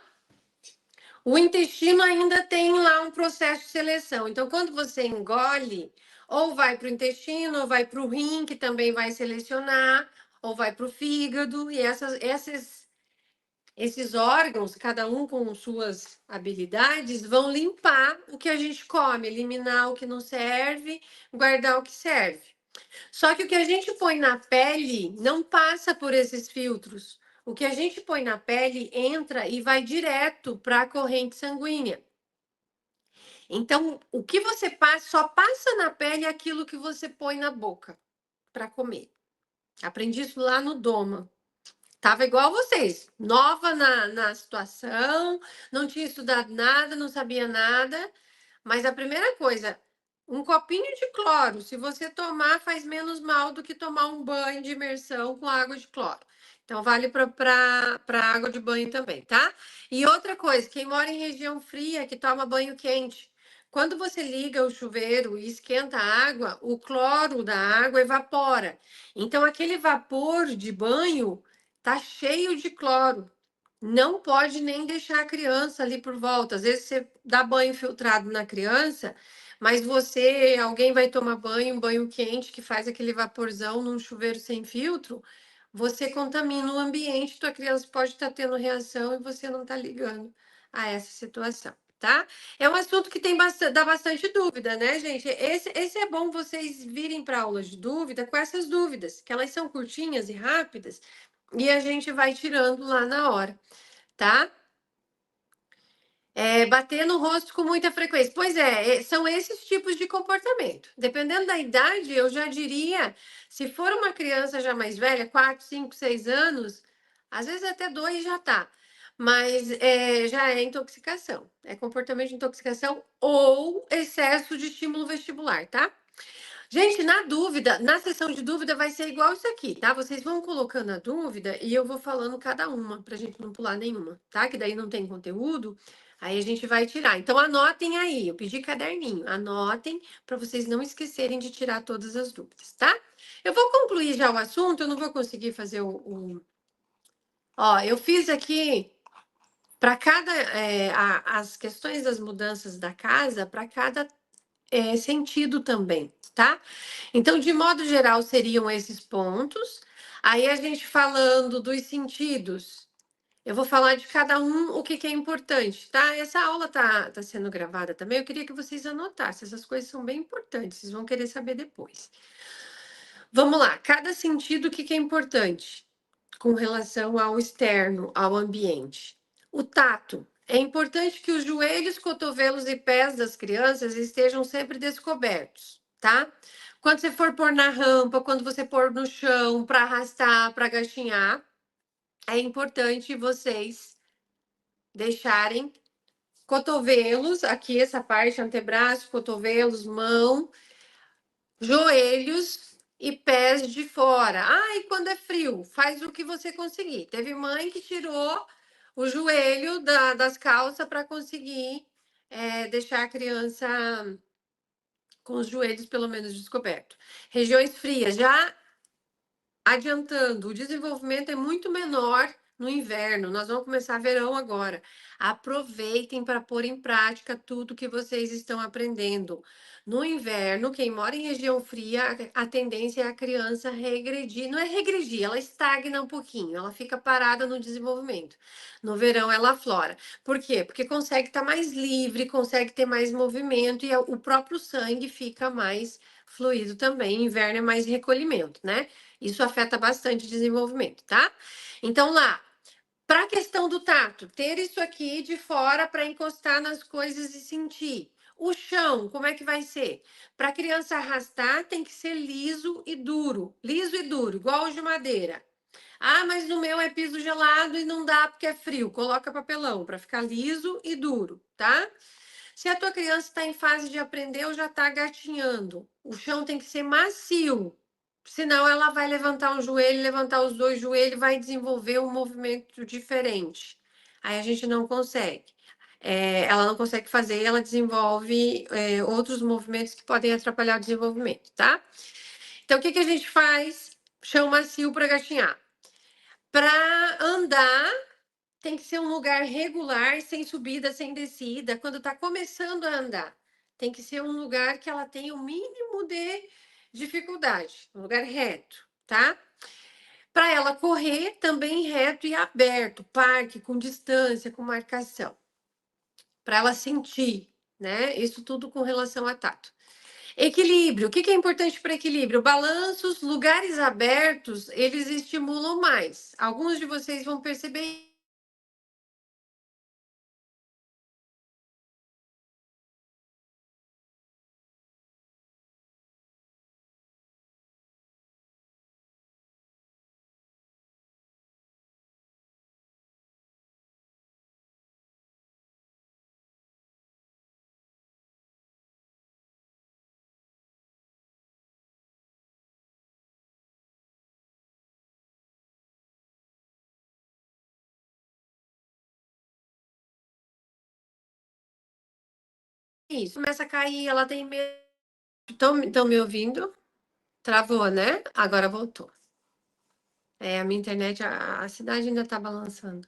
Speaker 1: O intestino ainda tem lá um processo de seleção. Então, quando você engole, ou vai para o intestino, ou vai para o rim, que também vai selecionar, ou vai para o fígado, e esses órgãos, cada um com suas habilidades, vão limpar o que a gente come, eliminar o que não serve, guardar o que serve. Só que o que a gente põe na pele não passa por esses filtros. O que a gente põe na pele entra e vai direto para a corrente sanguínea. Então, o que você passa, só passa na pele aquilo que você põe na boca para comer. Aprendi isso lá no Doma. Tava igual vocês, nova na situação, não tinha estudado nada, não sabia nada. Mas a primeira coisa, um copinho de cloro, se você tomar, faz menos mal do que tomar um banho de imersão com água de cloro. Então, vale para água de banho também, tá? E outra coisa, quem mora em região fria, que toma banho quente, quando você liga o chuveiro e esquenta a água, o cloro da água evapora. Então, aquele vapor de banho tá cheio de cloro. Não pode nem deixar a criança ali por volta. Às vezes você dá banho filtrado na criança, mas você, alguém vai tomar banho, um banho quente que faz aquele vaporzão num chuveiro sem filtro, você contamina o ambiente, tua criança pode estar tendo reação e você não está ligando a essa situação, tá? É um assunto que tem bastante, dá bastante dúvida, né, gente? Esse é bom vocês virem para aula de dúvida com essas dúvidas, que elas são curtinhas e rápidas, e a gente vai tirando lá na hora, tá? Bater no rosto com muita frequência. Pois é, são esses tipos de comportamento. Dependendo da idade, eu já diria, se for uma criança já mais velha, 4, 5, 6 anos, às vezes até 2 já tá. Mas já é intoxicação. É comportamento de intoxicação ou excesso de estímulo vestibular, tá? Gente, na dúvida, na sessão de dúvida vai ser igual isso aqui, tá? Vocês vão colocando a dúvida e eu vou falando cada uma, pra gente não pular nenhuma, tá? Que daí não tem conteúdo, aí a gente vai tirar. Então anotem aí, eu pedi caderninho, anotem para vocês não esquecerem de tirar todas as dúvidas, tá? Eu vou concluir já o assunto, eu não vou conseguir fazer Ó, eu fiz aqui para cada as questões das mudanças da casa, para cada sentido também, tá? Então, de modo geral, seriam esses pontos. Aí a gente falando dos sentidos, eu vou falar de cada um o que, que é importante, tá? Essa aula tá sendo gravada também. Eu queria que vocês anotassem, essas coisas são bem importantes, vocês vão querer saber depois. Vamos lá, cada sentido, o que, que é importante com relação ao externo, ao ambiente? O tato. É importante que os joelhos, cotovelos e pés das crianças estejam sempre descobertos, tá? Quando você for pôr na rampa, quando você pôr no chão para arrastar, para agachinhar, é importante vocês deixarem cotovelos, aqui essa parte, antebraço, cotovelos, mão, joelhos e pés de fora. Ah, e quando é frio, faz o que você conseguir. Teve mãe que tirou o joelho das calças para conseguir deixar a criança com os joelhos pelo menos descobertos. Regiões frias, já adiantando, o desenvolvimento é muito menor no inverno. Nós vamos começar verão agora. Aproveitem para pôr em prática tudo que vocês estão aprendendo. No inverno, quem mora em região fria, a tendência é a criança regredir. Não é regredir, ela estagna um pouquinho, ela fica parada no desenvolvimento. No verão, ela aflora. Por quê? Porque consegue estar mais livre, consegue ter mais movimento e o próprio sangue fica mais fluido também. Inverno é mais recolhimento, né? Isso afeta bastante o desenvolvimento, tá? Então, lá, para a questão do tato, ter isso aqui de fora para encostar nas coisas e sentir. O chão, como é que vai ser? Para a criança arrastar, tem que ser liso e duro, igual o de madeira. Ah, mas no meu é piso gelado e não dá porque é frio. Coloca papelão para ficar liso e duro, tá? Se a tua criança está em fase de aprender ou já está gatinhando, o chão tem que ser macio, senão ela vai levantar um joelho, levantar os dois joelhos, vai desenvolver um movimento diferente. Aí a gente não consegue. Ela não consegue fazer, ela desenvolve outros movimentos que podem atrapalhar o desenvolvimento, tá? Então, o que, que a gente faz? Chão macio para gatinhar. Para andar, tem que ser um lugar regular, sem subida, sem descida, quando está começando a andar. Tem que ser um lugar que ela tenha o mínimo de dificuldade, um lugar reto, tá? Para ela correr também reto e aberto, parque, com distância, com marcação. Para ela sentir, né? Isso tudo com relação a tato. Equilíbrio. O que é importante para equilíbrio? Balanços, lugares abertos, eles estimulam mais. Alguns de vocês vão perceber isso. Começa a cair, ela tem medo. Estão me ouvindo? Travou, né? Agora voltou. É, a minha internet, a cidade ainda tá balançando.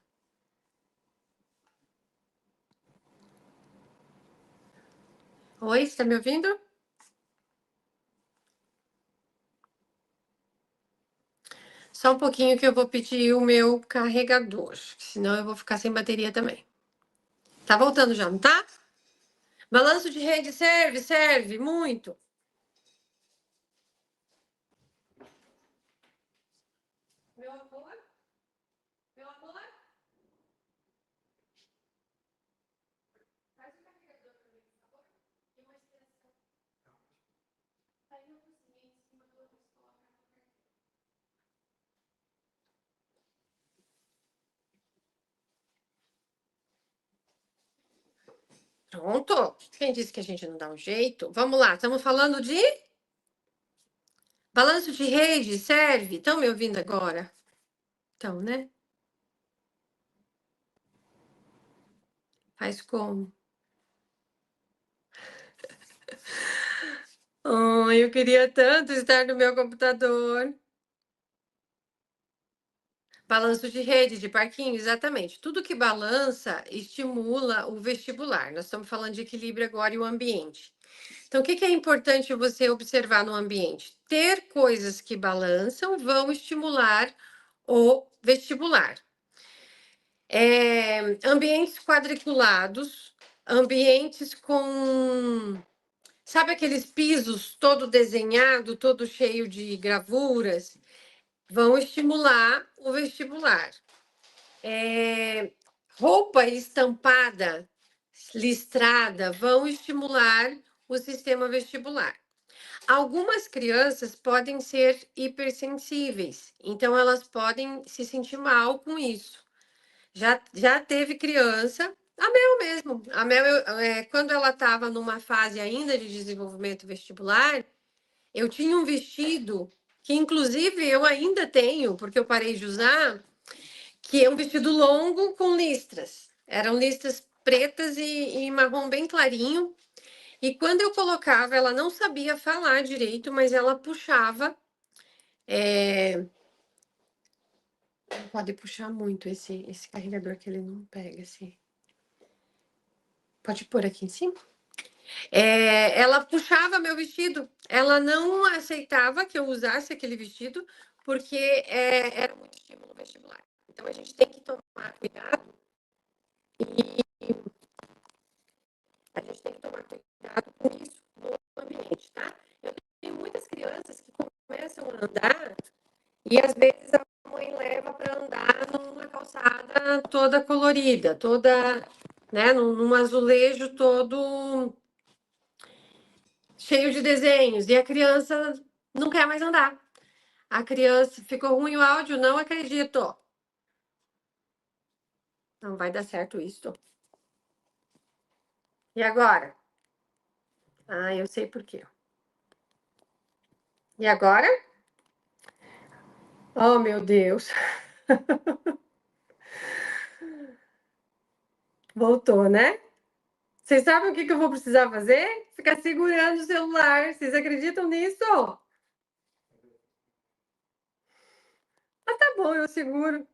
Speaker 1: Oi, você tá me ouvindo? Só um pouquinho que eu vou pedir o meu carregador, senão eu vou ficar sem bateria também. Tá voltando já, não tá? Balanço de rede serve, serve muito. Meu amor? Meu amor? Faz o carregador pra mim, por favor. E uma extensão. Tá aí na cozinha, em cima do outro, coloca no carregador. Pronto. Quem disse que a gente não dá um jeito? Vamos lá, estamos falando de balanço de rede, serve? Estão me ouvindo agora? Então, né? Faz como? Ai, eu queria tanto estar no meu computador. Balanço de rede, de parquinho, exatamente. Tudo que balança estimula o vestibular. Nós estamos falando de equilíbrio agora e o ambiente. Então, o que é importante você observar no ambiente? Ter coisas que balançam vão estimular o vestibular. Ambientes quadriculados, ambientes com, sabe aqueles pisos todo desenhado, todo cheio de gravuras, vão estimular o vestibular. Roupa estampada, listrada, vão estimular o sistema vestibular. Algumas crianças podem ser hipersensíveis, então elas podem se sentir mal com isso. Já teve criança, a Mel mesmo. A Mel, quando ela estava numa fase ainda de desenvolvimento vestibular, eu tinha um vestido que, inclusive, eu ainda tenho, porque eu parei de usar, que é um vestido longo com listras. Eram listras pretas e marrom bem clarinho. E quando eu colocava, ela não sabia falar direito, mas ela puxava. Não pode puxar muito esse carregador que ele não pega, assim. Pode pôr aqui em cima? Ela puxava meu vestido. Ela não aceitava que eu usasse aquele vestido, porque era muito estímulo vestibular. Então a gente tem que tomar cuidado. A gente tem que tomar cuidado com isso no ambiente, tá? Eu tenho muitas crianças que começam a andar e às vezes a mãe leva para andar numa calçada toda colorida, toda, né, num azulejo todo cheio de desenhos, e a criança não quer mais andar. A criança ficou ruim o áudio, não acredito. Não vai dar certo isso. E agora? Ah, eu sei por quê. E agora? Oh, meu Deus. Voltou, né? Vocês sabem o que eu vou precisar fazer? Ficar segurando o celular. Vocês acreditam nisso? Ah, tá bom, eu seguro.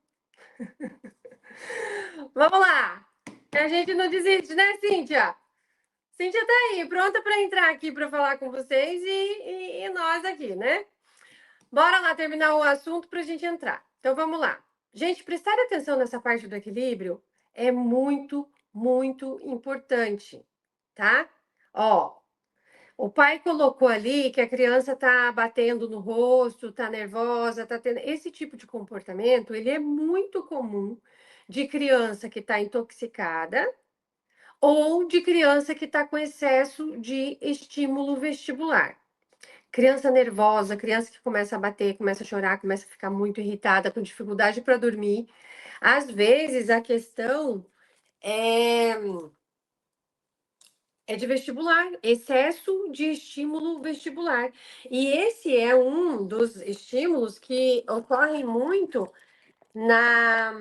Speaker 1: Vamos lá. A gente não desiste, né, Cíntia? Cíntia tá aí, pronta para entrar aqui para falar com vocês e nós aqui, né? Bora lá terminar o assunto para a gente entrar. Então vamos lá. Gente, prestar atenção nessa parte do equilíbrio é muito, muito importante, tá? Ó, o pai colocou ali que a criança tá batendo no rosto, tá nervosa, tá tendo esse tipo de comportamento, ele é muito comum de criança que está intoxicada ou de criança que está com excesso de estímulo vestibular. Criança nervosa, criança que começa a bater, começa a chorar, começa a ficar muito irritada, com dificuldade para dormir. Às vezes a questão é, é de vestibular, excesso de estímulo vestibular. E esse é um dos estímulos que ocorrem muito na,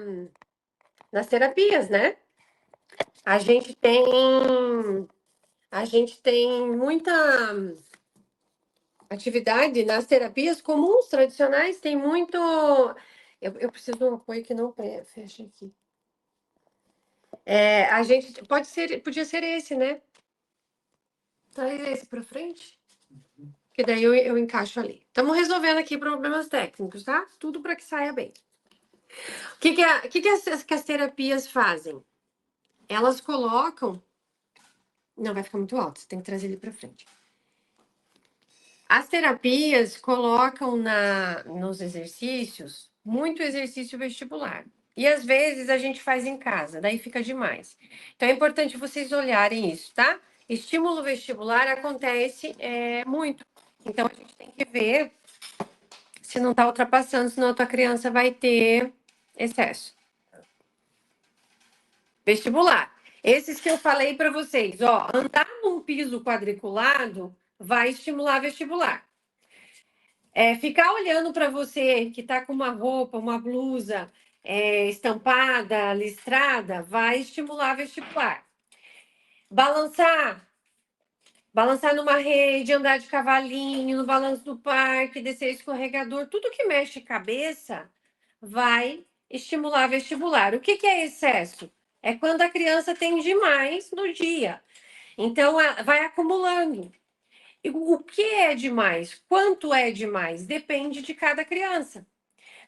Speaker 1: nas terapias, né? A gente tem a gente tem muita atividade nas terapias comuns, tradicionais, tem muito. Eu preciso de um apoio que não fecha aqui. A gente podia ser esse, né? Traz esse para frente, que daí eu encaixo ali. Estamos resolvendo aqui problemas técnicos, tá? Tudo para que saia bem. O que as terapias fazem? Elas colocam. Não, vai ficar muito alto, você tem que trazer ele para frente. As terapias colocam nos exercícios muito exercício vestibular. E às vezes a gente faz em casa, daí fica demais. Então é importante vocês olharem isso, tá? Estímulo vestibular acontece muito. Então a gente tem que ver se não está ultrapassando, senão a tua criança vai ter excesso. Vestibular. Esses que eu falei para vocês, ó, andar num piso quadriculado vai estimular vestibular. Ficar olhando para você que está com uma roupa, uma blusa estampada, listrada, vai estimular vestibular. Balançar numa rede, andar de cavalinho, no balanço do parque, descer escorregador, tudo que mexe cabeça vai estimular vestibular. O que é excesso? É quando a criança tem demais no dia. Então, vai acumulando. O que é demais? Quanto é demais? Depende de cada criança.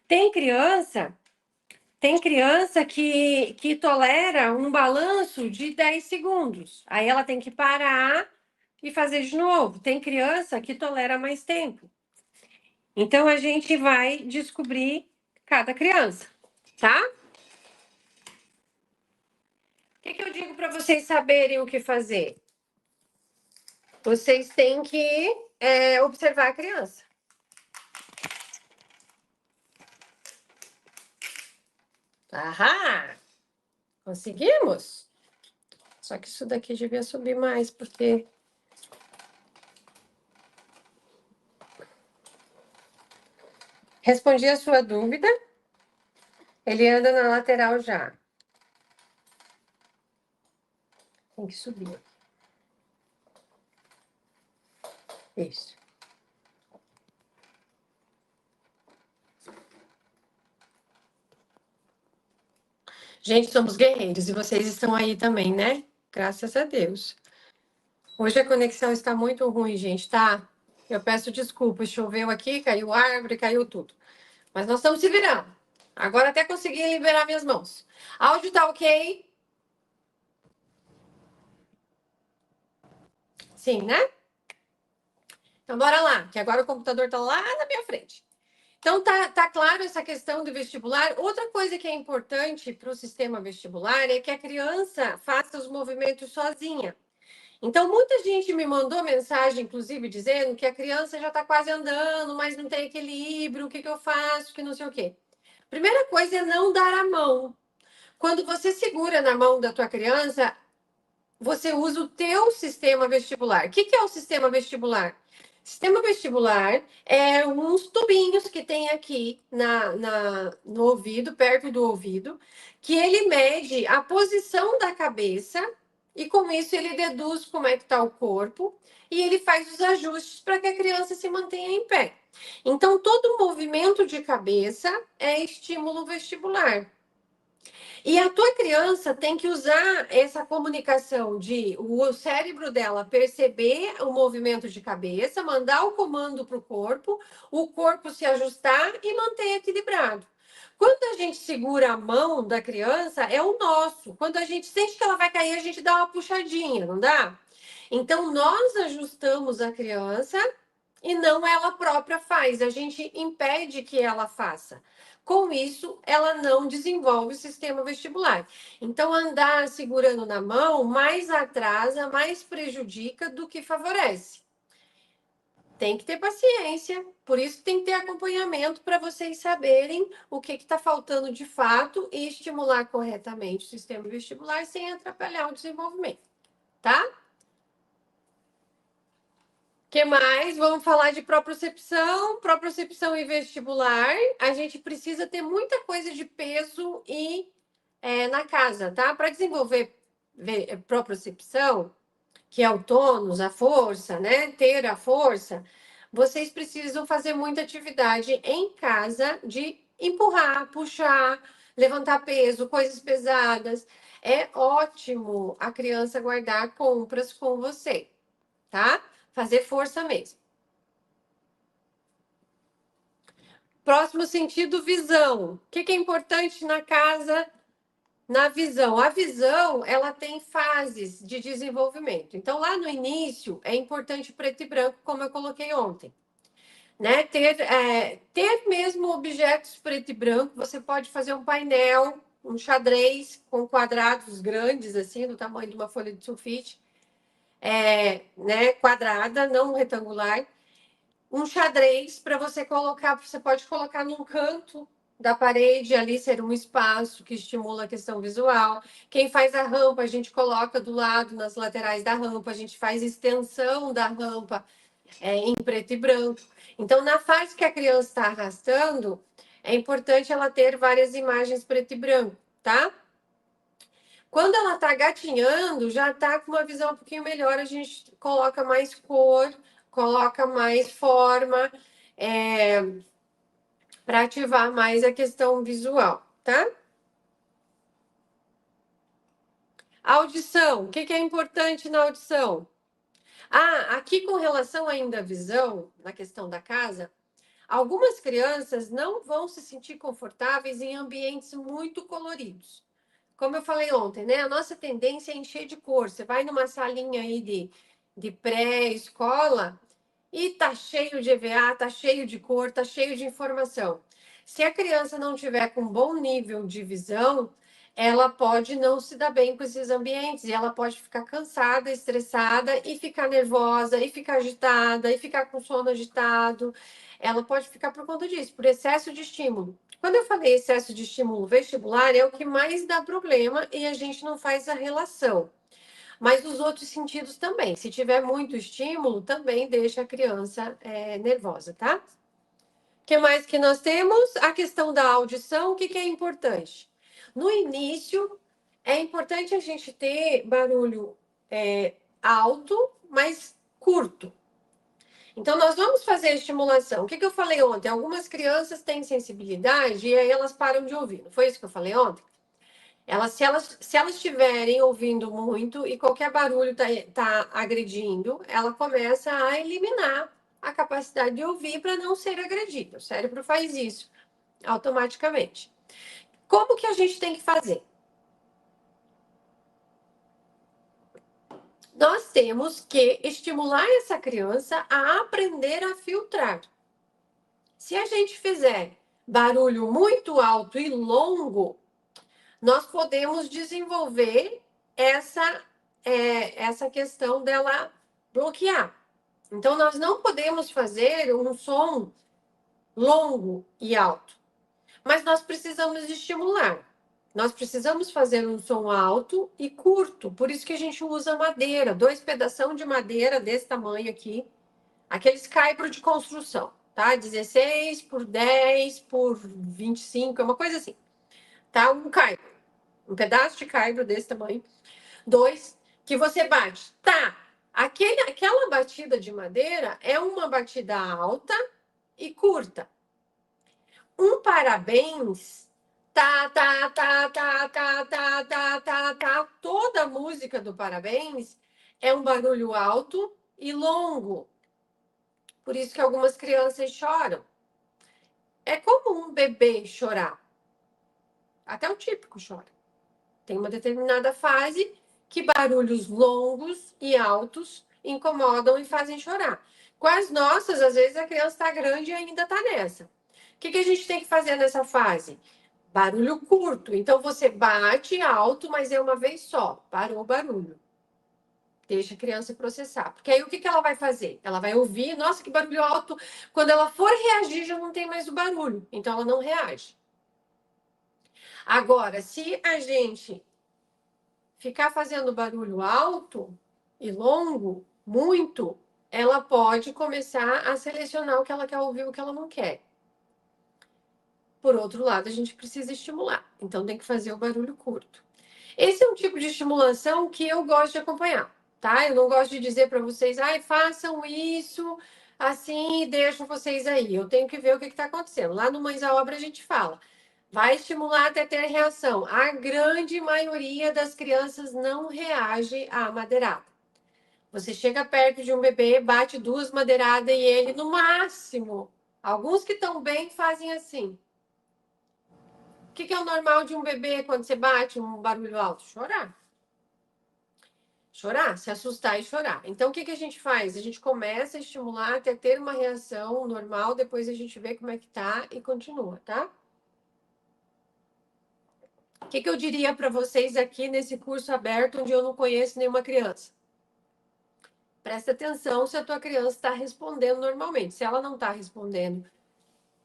Speaker 1: Tem criança que tolera um balanço de 10 segundos. Aí ela tem que parar e fazer de novo. Tem criança que tolera mais tempo. Então a gente vai descobrir cada criança, tá? O que eu digo para vocês saberem o que fazer? Vocês têm que observar a criança. Ahá! Conseguimos? Só que isso daqui devia subir mais, porque... Respondi a sua dúvida. Ele anda na lateral já. Tem que subir. Isso. Gente, somos guerreiros e vocês estão aí também, né? Graças a Deus. Hoje a conexão está muito ruim, gente, tá? Eu peço desculpas. Choveu aqui, caiu árvore, caiu tudo. Mas nós estamos se virando. Agora até consegui liberar minhas mãos. Áudio tá ok? Sim, né? Então bora lá, que agora o computador tá lá na minha frente. Então tá claro essa questão do vestibular. Outra coisa que é importante para o sistema vestibular é que a criança faça os movimentos sozinha. Então, muita gente me mandou mensagem, inclusive, dizendo que a criança já está quase andando, mas não tem equilíbrio, o que eu faço, que não sei o quê. Primeira coisa é não dar a mão. Quando você segura na mão da tua criança, você usa o teu sistema vestibular. O que é o sistema vestibular? Sistema vestibular é uns tubinhos que tem aqui no ouvido, perto do ouvido, que ele mede a posição da cabeça e com isso ele deduz como é que está o corpo e ele faz os ajustes para que a criança se mantenha em pé. Então, todo movimento de cabeça é estímulo vestibular. E a tua criança tem que usar essa comunicação de o cérebro dela perceber o movimento de cabeça, mandar o comando para o corpo se ajustar e manter equilibrado. Quando a gente segura a mão da criança, é o nosso. Quando a gente sente que ela vai cair, a gente dá uma puxadinha, não dá? Então, nós ajustamos a criança e não ela própria faz. A gente impede que ela faça. Com isso, ela não desenvolve o sistema vestibular. Então, andar segurando na mão mais atrasa, mais prejudica do que favorece. Tem que ter paciência, por isso tem que ter acompanhamento para vocês saberem o que está faltando de fato e estimular corretamente o sistema vestibular sem atrapalhar o desenvolvimento, tá? Que mais? Vamos falar de propriocepção e vestibular. A gente precisa ter muita coisa de peso e na casa, tá? Para desenvolver propriocepção, que é o tônus, a força, né? Ter a força, vocês precisam fazer muita atividade em casa de empurrar, puxar, levantar peso, coisas pesadas. É ótimo a criança guardar compras com você, tá? Fazer força mesmo. Próximo sentido, visão. O que é importante na casa? Na visão. A visão, ela tem fases de desenvolvimento. Então, lá no início, é importante preto e branco, como eu coloquei ontem. Né? Ter mesmo objetos preto e branco. Você pode fazer um painel, um xadrez com quadrados grandes, assim, do tamanho de uma folha de sulfite. Né? Quadrada, não retangular. Um xadrez para você colocar, você pode colocar num canto da parede, ali ser um espaço que estimula a questão visual. Quem faz a rampa, a gente coloca do lado, nas laterais da rampa, a gente faz extensão da rampa em preto e branco. Então, na fase que a criança está arrastando, é importante ela ter várias imagens preto e branco, tá? Quando ela está gatinhando, já está com uma visão um pouquinho melhor, a gente coloca mais cor, coloca mais forma, para ativar mais a questão visual, tá? Audição, o que é importante na audição? Aqui com relação ainda à visão, na questão da casa, algumas crianças não vão se sentir confortáveis em ambientes muito coloridos. Como eu falei ontem, né? A nossa tendência é encher de cor. Você vai numa salinha aí de pré-escola e tá cheio de EVA, tá cheio de cor, tá cheio de informação. Se a criança não tiver com bom nível de visão, ela pode não se dar bem com esses ambientes e ela pode ficar cansada, estressada e ficar nervosa, e ficar agitada, e ficar com sono agitado. Ela pode ficar por conta disso, por excesso de estímulo. Quando eu falei excesso de estímulo vestibular, é o que mais dá problema e a gente não faz a relação. Mas os outros sentidos também. Se tiver muito estímulo, também deixa a criança nervosa, tá? O que mais que nós temos? A questão da audição, o que é importante? No início, é importante a gente ter barulho alto, mas curto. Então, nós vamos fazer a estimulação. O que eu falei ontem? Algumas crianças têm sensibilidade e aí elas param de ouvir. Não foi isso que eu falei ontem? Se elas estiverem ouvindo muito e qualquer barulho tá agredindo, ela começa a eliminar a capacidade de ouvir para não ser agredida. O cérebro faz isso automaticamente. Como que a gente tem que fazer? Nós temos que estimular essa criança a aprender a filtrar. Se a gente fizer barulho muito alto e longo, nós podemos desenvolver essa questão dela bloquear. Então, nós não podemos fazer um som longo e alto, mas nós precisamos estimular. Nós precisamos fazer um som alto e curto, por isso que a gente usa madeira, 2 pedaços de madeira desse tamanho aqui, aqueles caibro de construção, tá? 16 por 10 por 25, é uma coisa assim, tá? Um caibro. Um pedaço de caibro desse tamanho. 2, que você bate. Tá, aquela batida de madeira é uma batida alta e curta. Um parabéns, tá, tá, tá, tá, tá, tá, tá, tá, tá. Toda a música do parabéns é um barulho alto e longo. Por isso que algumas crianças choram. É comum um bebê chorar. Até o típico chora. Tem uma determinada fase que barulhos longos e altos incomodam e fazem chorar. Com as nossas, às vezes a criança está grande e ainda está nessa. O que a gente tem que fazer nessa fase? Barulho curto. Então você bate alto, mas é uma vez só. Parou o barulho. Deixa a criança processar. Porque aí o que ela vai fazer? Ela vai ouvir, nossa, que barulho alto. Quando ela for reagir, já não tem mais o barulho. Então ela não reage. Agora, se a gente ficar fazendo barulho alto e longo, muito, ela pode começar a selecionar o que ela quer ouvir e o que ela não quer. Por outro lado, a gente precisa estimular, então tem que fazer o barulho curto. Esse é um tipo de estimulação que eu gosto de acompanhar. tá? Eu não gosto de dizer para vocês, ai, façam isso assim e deixo vocês aí. Eu tenho que ver o que está acontecendo. Lá no Mães à Obra a gente fala, vai estimular até ter reação. A grande maioria das crianças não reage à madeirada. Você chega perto de um bebê, bate 2 madeiradas e ele, no máximo, alguns que estão bem fazem assim. O que é o normal de um bebê quando você bate um barulho alto? Chorar. Chorar, se assustar e chorar. Então, o que a gente faz? A gente começa a estimular até ter uma reação normal, depois a gente vê como é que tá e continua, tá? O que eu diria para vocês aqui nesse curso aberto onde eu não conheço nenhuma criança? Presta atenção se a tua criança está respondendo normalmente. Se ela não está respondendo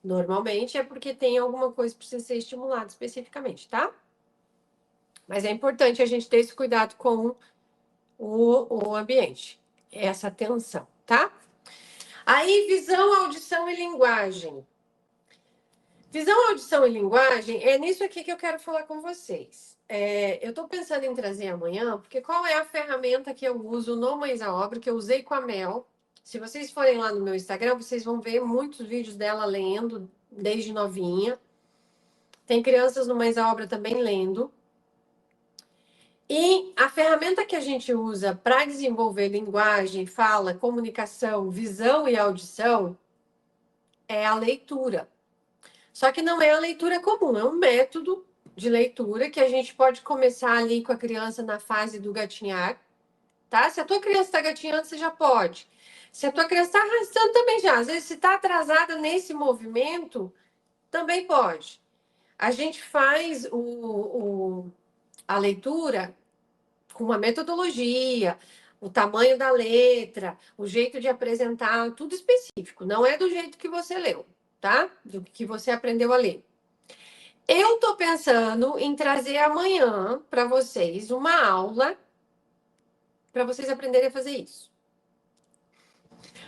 Speaker 1: normalmente, é porque tem alguma coisa que precisa ser estimulada especificamente, tá? Mas é importante a gente ter esse cuidado com o ambiente, essa atenção, tá? Aí, visão, audição e linguagem. Visão, audição e linguagem é nisso aqui que eu quero falar com vocês. Eu estou pensando em trazer amanhã, porque qual é a ferramenta que eu uso no Mães à Obra, que eu usei com a Mel. Se vocês forem lá no meu Instagram, vocês vão ver muitos vídeos dela lendo, desde novinha. Tem crianças no Mães à Obra também lendo. E a ferramenta que a gente usa para desenvolver linguagem, fala, comunicação, visão e audição é a leitura. Só que não é a leitura comum, é um método de leitura que a gente pode começar ali com a criança na fase do gatinhar, tá? Se a tua criança está gatinhando, você já pode. Se a tua criança está arrastando, também já. Às vezes, se está atrasada nesse movimento, também pode. A gente faz a leitura com uma metodologia, o tamanho da letra, o jeito de apresentar, tudo específico. Não é do jeito que você leu, tá? Do que você aprendeu a ler. Eu tô pensando em trazer amanhã para vocês uma aula para vocês aprenderem a fazer isso.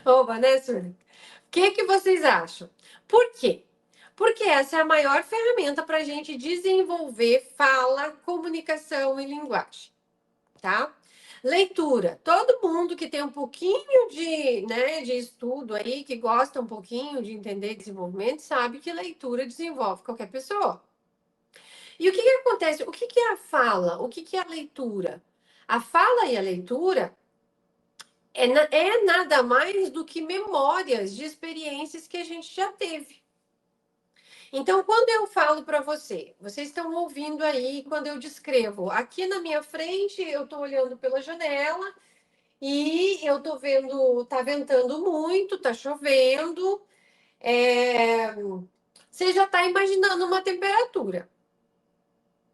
Speaker 1: Ô, Vanessa, o que vocês acham? Por quê? Porque essa é a maior ferramenta para a gente desenvolver fala, comunicação e linguagem, tá? Leitura. Todo mundo que tem um pouquinho de estudo aí, que gosta um pouquinho de entender desenvolvimento, sabe que leitura desenvolve qualquer pessoa. E o que acontece? O que é a fala? O que é a leitura? A fala e a leitura é nada mais do que memórias de experiências que a gente já teve. Então, quando eu falo para vocês estão ouvindo aí quando eu descrevo. Aqui na minha frente, eu estou olhando pela janela e eu estou vendo, tá ventando muito, tá chovendo. Você já está imaginando uma temperatura.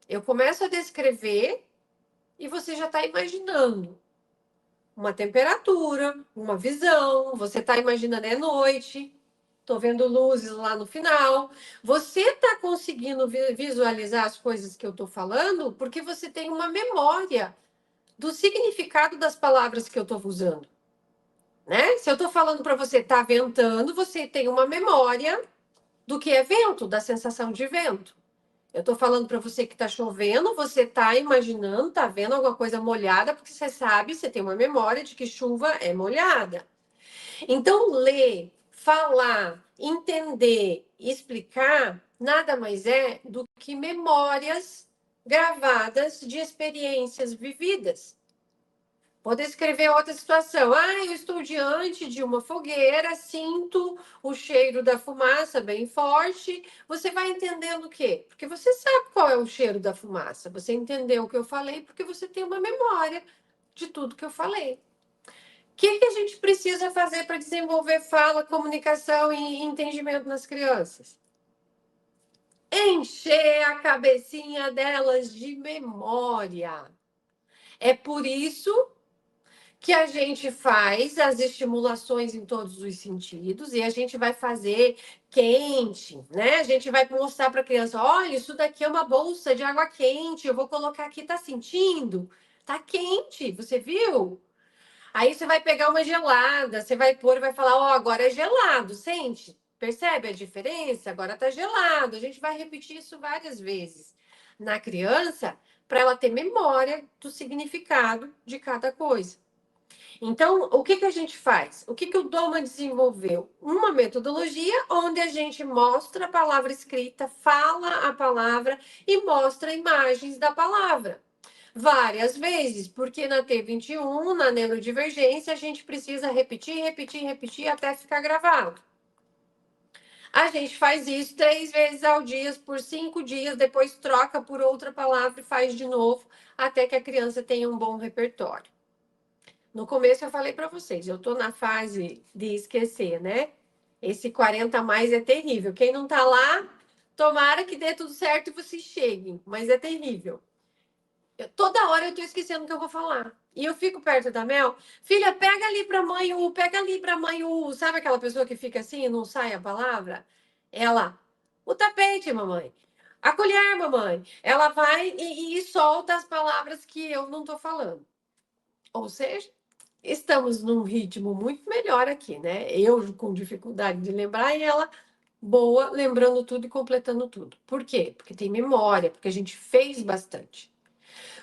Speaker 1: Eu começo a descrever e você já está imaginando uma temperatura, uma visão. Você está imaginando é noite, estou vendo luzes lá no final. Você está conseguindo visualizar as coisas que eu estou falando porque você tem uma memória do significado das palavras que eu estou usando, né? Se eu estou falando para você tá ventando, você tem uma memória do que é vento, da sensação de vento. Eu estou falando para você que está chovendo, você está imaginando, está vendo alguma coisa molhada, porque você sabe, você tem uma memória de que chuva é molhada. Então, ler, falar, entender, explicar, nada mais é do que memórias gravadas de experiências vividas. Pode escrever outra situação. Eu estou diante de uma fogueira, sinto o cheiro da fumaça bem forte. Você vai entendendo o quê? Porque você sabe qual é o cheiro da fumaça. Você entendeu o que eu falei porque você tem uma memória de tudo que eu falei. O que a gente precisa fazer para desenvolver fala, comunicação e entendimento nas crianças? Encher a cabecinha delas de memória. É por isso que a gente faz as estimulações em todos os sentidos e a gente vai fazer quente, né? A gente vai mostrar para a criança, olha, isso daqui é uma bolsa de água quente, eu vou colocar aqui, tá sentindo? Tá quente, você viu? Aí você vai pegar uma gelada, você vai pôr e vai falar, agora é gelado, sente? Percebe a diferença? Agora tá gelado. A gente vai repetir isso várias vezes na criança para ela ter memória do significado de cada coisa. Então, o que que a gente faz? O que que o Doma desenvolveu? Uma metodologia onde a gente mostra a palavra escrita, fala a palavra e mostra imagens da palavra. Várias vezes, porque na T21, na neurodivergência, a gente precisa repetir, repetir, repetir até ficar gravado. A gente faz isso 3 vezes ao dia, por 5 dias, depois troca por outra palavra e faz de novo, até que a criança tenha um bom repertório. No começo eu falei para vocês, eu estou na fase de esquecer, né? Esse 40 a mais é terrível. Quem não está lá, tomara que dê tudo certo e vocês cheguem, mas é terrível. Toda hora eu estou esquecendo o que eu vou falar. E eu fico perto da Mel, filha, pega ali para mãe U, pega ali para mãe U. Sabe aquela pessoa que fica assim e não sai a palavra? Ela, o tapete, mamãe. A colher, mamãe. Ela vai e solta as palavras que eu não estou falando. Ou seja, estamos num ritmo muito melhor aqui, né? Eu com dificuldade de lembrar e ela boa, lembrando tudo e completando tudo. Por quê? Porque tem memória, porque a gente fez bastante.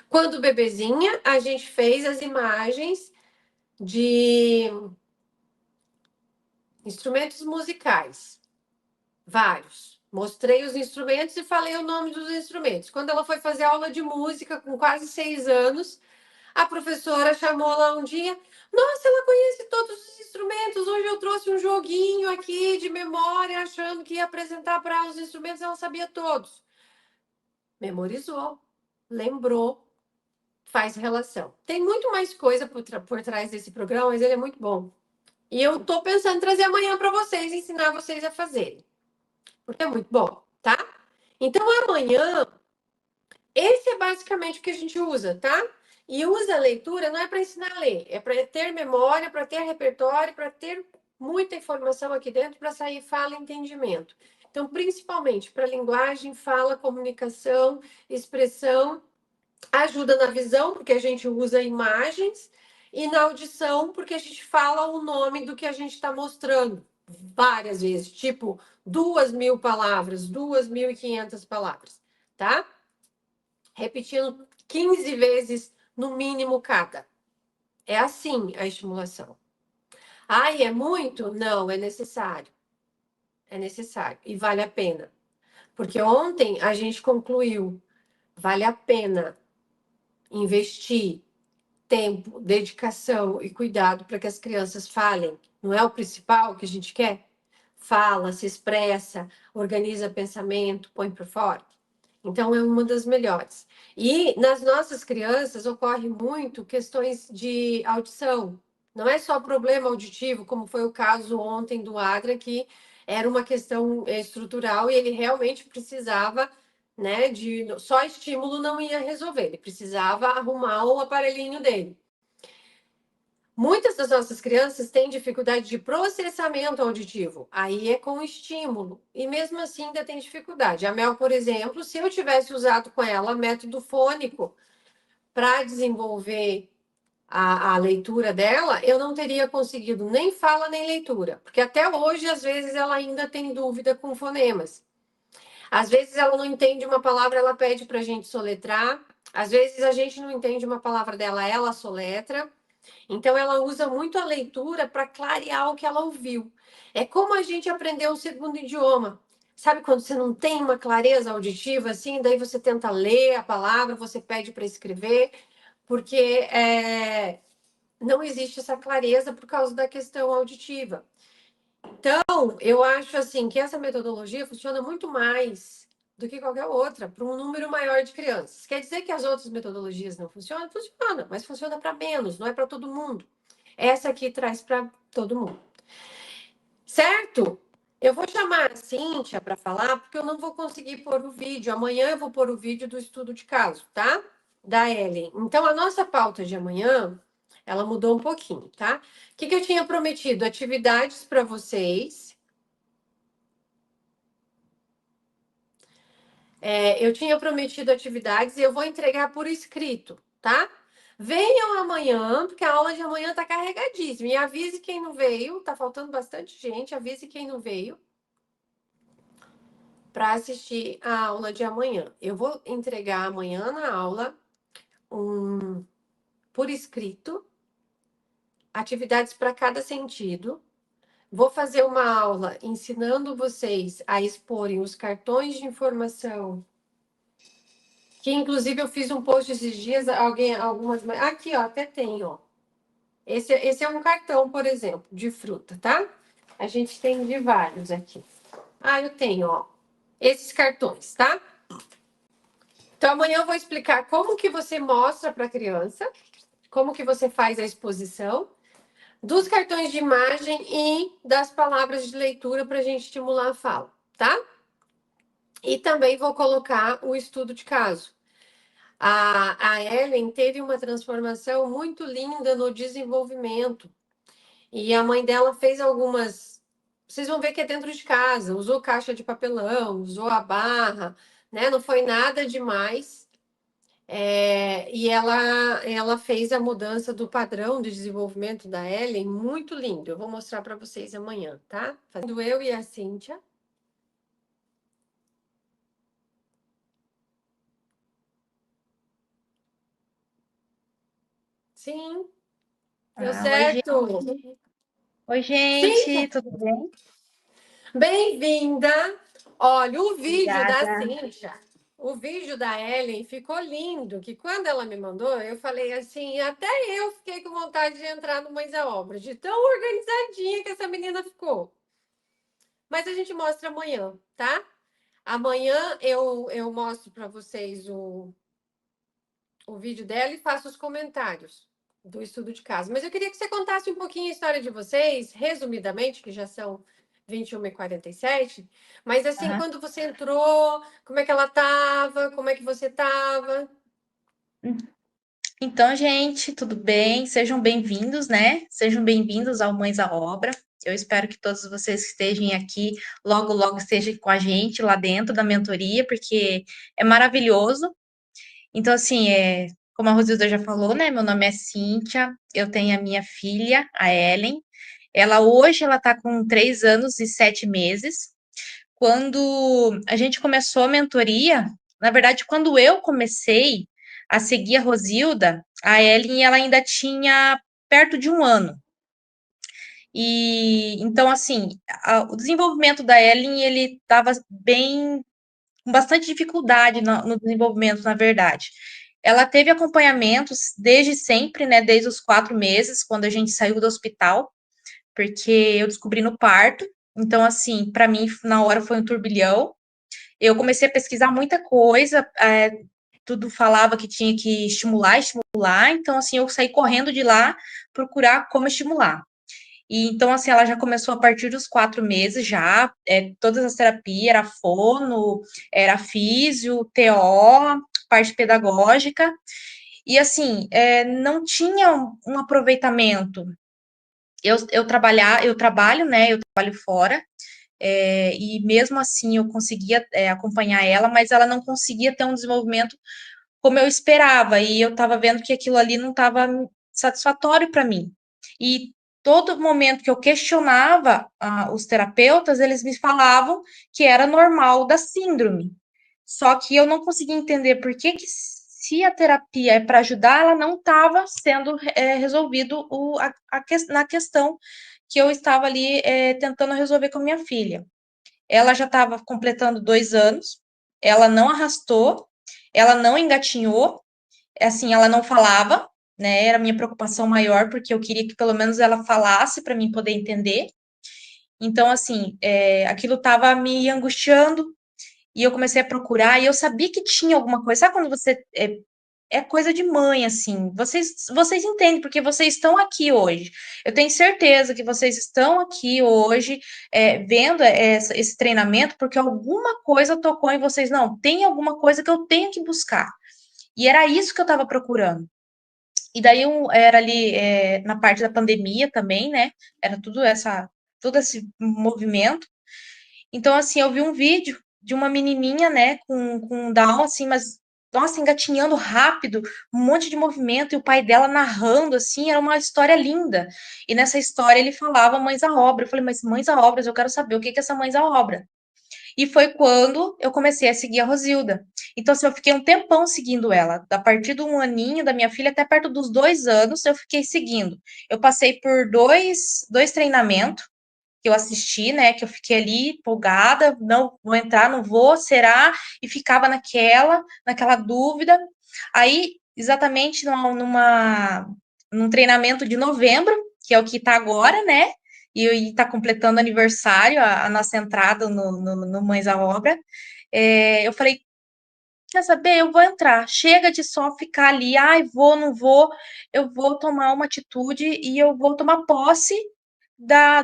Speaker 1: Quando bebezinha, a gente fez as imagens de instrumentos musicais, vários. Mostrei os instrumentos e falei o nome dos instrumentos. Quando ela foi fazer aula de música com quase 6 anos, a professora chamou lá um dia. Nossa, ela conhece todos os instrumentos. Hoje eu trouxe um joguinho aqui de memória, achando que ia apresentar para os instrumentos, ela sabia todos. Memorizou, lembrou, faz relação. Tem muito mais coisa por trás desse programa, mas ele é muito bom. E eu tô pensando em trazer amanhã para vocês, ensinar vocês a fazerem. Porque é muito bom, tá? Então amanhã, esse é basicamente o que a gente usa, tá? E usa a leitura não é para ensinar a ler, é para ter memória, para ter repertório, para ter muita informação aqui dentro para sair fala e entendimento. Então, principalmente para linguagem, fala, comunicação, expressão, ajuda na visão, porque a gente usa imagens, e na audição, porque a gente fala o nome do que a gente está mostrando várias vezes, tipo 2.000 palavras, 2.500 palavras, tá? Repetindo 15 vezes no mínimo cada. É assim a estimulação. Ai, é muito? Não, é necessário. É necessário e vale a pena. Porque ontem a gente concluiu, vale a pena investir tempo, dedicação e cuidado para que as crianças falem. Não é o principal que a gente quer? Fala, se expressa, organiza pensamento, põe para fora. Então, é uma das melhores. E nas nossas crianças ocorre muito questões de audição. Não é só problema auditivo, como foi o caso ontem do Adra, que era uma questão estrutural e ele realmente precisava, né, de só estímulo não ia resolver. Ele precisava arrumar o aparelhinho dele. Muitas das nossas crianças têm dificuldade de processamento auditivo. Aí é com estímulo. E mesmo assim ainda tem dificuldade. A Mel, por exemplo, se eu tivesse usado com ela método fônico para desenvolver a leitura dela, eu não teria conseguido nem fala nem leitura. Porque até hoje, às vezes, ela ainda tem dúvida com fonemas. Às vezes ela não entende uma palavra, ela pede para a gente soletrar. Às vezes a gente não entende uma palavra dela, ela soletra. Então, ela usa muito a leitura para clarear o que ela ouviu. É como a gente aprendeu um segundo idioma. Sabe quando você não tem uma clareza auditiva assim, daí você tenta ler a palavra, você pede para escrever, porque não existe essa clareza por causa da questão auditiva. Então, eu acho assim que essa metodologia funciona muito mais do que qualquer outra para um número maior de crianças. Quer dizer que as outras metodologias não funcionam? Funciona, mas funciona para menos, não é para todo mundo. Essa aqui traz para todo mundo. Certo? Eu vou chamar a Cíntia para falar, porque eu não vou conseguir pôr o vídeo. Amanhã eu vou pôr o vídeo do estudo de caso, tá? Da Ellen. Então, a nossa pauta de amanhã, ela mudou um pouquinho, tá? O que eu tinha prometido? Atividades para vocês. Eu tinha prometido atividades e eu vou entregar por escrito, tá? Venham amanhã, porque a aula de amanhã tá carregadíssima. E avise quem não veio, tá faltando bastante gente, avise quem não veio para assistir a aula de amanhã. Eu vou entregar amanhã na aula por escrito atividades para cada sentido. Vou fazer uma aula ensinando vocês a exporem os cartões de informação, que inclusive eu fiz um post esses dias, algumas... Aqui, ó, até tem, ó. Esse é um cartão, por exemplo, de fruta, tá? A gente tem de vários aqui. Eu tenho, ó, esses cartões, tá? Então, amanhã eu vou explicar como que você mostra para a criança, como que você faz a exposição dos cartões de imagem e das palavras de leitura para a gente estimular a fala, tá? E também vou colocar o estudo de caso. A Ellen teve uma transformação muito linda no desenvolvimento. E a mãe dela fez algumas. Vocês vão ver que é dentro de casa, usou caixa de papelão, usou a barra, né? Não foi nada demais. E ela fez a mudança do padrão de desenvolvimento da Ellen, muito lindo. Eu vou mostrar para vocês amanhã, tá? Fazendo eu e a Cíntia. Sim, deu
Speaker 2: Oi, gente.
Speaker 1: certo.
Speaker 2: Oi,
Speaker 1: Sim,
Speaker 2: gente, tudo bem?
Speaker 1: bem-vinda. Olha, o vídeo da
Speaker 2: Obrigada.
Speaker 1: Cíntia, o vídeo da Ellen ficou lindo, que quando ela me mandou, eu falei assim, até eu fiquei com vontade de entrar no Mães à Obra, de tão organizadinha que essa menina ficou. Mas a gente mostra amanhã, tá? Amanhã eu mostro para vocês o vídeo dela e faço os comentários do estudo de caso. Mas eu queria que você contasse um pouquinho a história de vocês, resumidamente, que já são 21h47. Mas assim,
Speaker 2: Aham.
Speaker 1: quando você entrou, como é que ela estava? Como é que você estava?
Speaker 2: Então, gente, tudo bem? Sejam bem-vindos, né? Sejam bem-vindos ao Mães à Obra. Eu espero que todos vocês que estejam aqui logo, logo estejam com a gente lá dentro da mentoria, porque é maravilhoso. Então, assim, como a Rosilda já falou, né? Meu nome é Cíntia, eu tenho a minha filha, a Ellen. Ela está com 3 anos e 7 meses. Quando a gente começou a mentoria, na verdade, quando eu comecei a seguir a Rosilda, a Ellen ela ainda tinha perto de 1 ano. E então, assim, o desenvolvimento da Ellen ele estava bem com bastante dificuldade no desenvolvimento, na verdade. Ela teve acompanhamentos desde sempre, né? Desde os 4 meses, quando a gente saiu do hospital, porque eu descobri no parto. Então, assim, para mim, na hora foi um turbilhão. Eu comecei a pesquisar muita coisa, tudo falava que tinha que estimular, então, assim, eu saí correndo de lá procurar como estimular. E então, assim, ela já começou a partir dos 4 meses já, todas as terapias, era fono, era físio, TO, parte pedagógica, e assim, não tinha um aproveitamento. Eu trabalho, né? Eu trabalho fora, e mesmo assim eu conseguia acompanhar ela, mas ela não conseguia ter um desenvolvimento como eu esperava, e eu estava vendo que aquilo ali não estava satisfatório para mim. E todo momento que eu questionava os terapeutas, eles me falavam que era normal da síndrome. Só que eu não conseguia entender por que, se a terapia é para ajudar, ela não estava sendo resolvido na questão que eu estava ali tentando resolver com a minha filha. Ela já estava completando 2 anos, ela não arrastou, ela não engatinhou, assim, ela não falava, né? Era a minha preocupação maior, porque eu queria que pelo menos ela falasse para mim poder entender. Então, assim, aquilo estava me angustiando e eu comecei a procurar e eu sabia que tinha alguma coisa. Sabe quando você é coisa de mãe, assim. Vocês entendem, porque vocês estão aqui hoje. Eu tenho certeza que vocês estão aqui hoje vendo esse treinamento, porque alguma coisa tocou em vocês. Não, tem alguma coisa que eu tenho que buscar. E era isso que eu estava procurando. E daí eu era ali na parte da pandemia também, né? Era todo esse movimento. Então, assim, eu vi um vídeo de uma menininha, né, com Down, assim, mas, nossa, engatinhando rápido, um monte de movimento, e o pai dela narrando, assim, era uma história linda. E nessa história ele falava Mães à Obra. Eu falei, mas Mães à Obras, eu quero saber o que é essa Mães à Obra. E foi quando eu comecei a seguir a Rosilda. Então, assim, eu fiquei um tempão seguindo ela. A partir de um aninho da minha filha até perto dos 2 anos, eu fiquei seguindo. Eu passei por dois treinamentos que eu assisti, né? Que eu fiquei ali empolgada, não vou entrar, não vou, será? E ficava naquela dúvida. Aí, exatamente num treinamento de novembro, que é o que tá agora, né? E tá completando aniversário, a nossa entrada no Mães à Obra. Eu falei, quer saber? Eu vou entrar. Chega de só ficar ali, ai, vou, não vou. Eu vou tomar uma atitude e eu vou tomar posse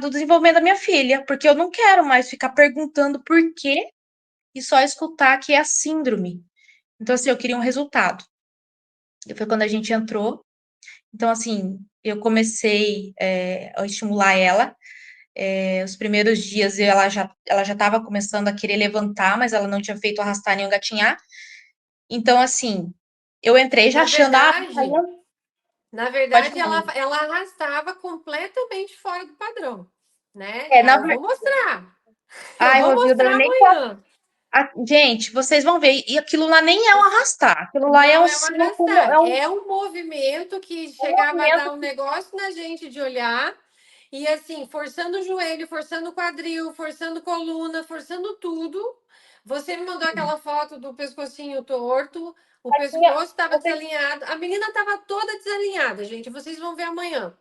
Speaker 2: do desenvolvimento da minha filha, porque eu não quero mais ficar perguntando por quê e só escutar que é a síndrome. Então, assim, eu queria um resultado. E foi quando a gente entrou. Então, assim, eu comecei a estimular ela. Os primeiros dias ela já estava começando a querer levantar, mas ela não tinha feito arrastar nem engatinhar. Então, assim, eu entrei já
Speaker 1: Na
Speaker 2: achando,
Speaker 1: verdade, na
Speaker 2: pode
Speaker 1: verdade,
Speaker 2: falar.
Speaker 1: ela arrastava completamente fora do padrão, né?
Speaker 2: É,
Speaker 1: Eu vou mostrar. Eu
Speaker 2: ai,
Speaker 1: vou
Speaker 2: Rosilda,
Speaker 1: mostrar
Speaker 2: eu nem
Speaker 1: amanhã.
Speaker 2: Gente, vocês vão ver, e aquilo lá nem é um arrastar, aquilo lá é
Speaker 1: Não
Speaker 2: um
Speaker 1: é um
Speaker 2: sino,
Speaker 1: arrastar, é um movimento que
Speaker 2: um
Speaker 1: chegava a
Speaker 2: movimento
Speaker 1: dar um negócio na gente de olhar e assim, forçando o joelho, forçando o quadril, forçando coluna, forçando tudo. Você me mandou
Speaker 2: que
Speaker 1: aquela foto do pescocinho torto, o
Speaker 2: tinha,
Speaker 1: pescoço estava
Speaker 2: vocês,
Speaker 1: desalinhado, a menina estava toda desalinhada, gente. Vocês vão ver amanhã.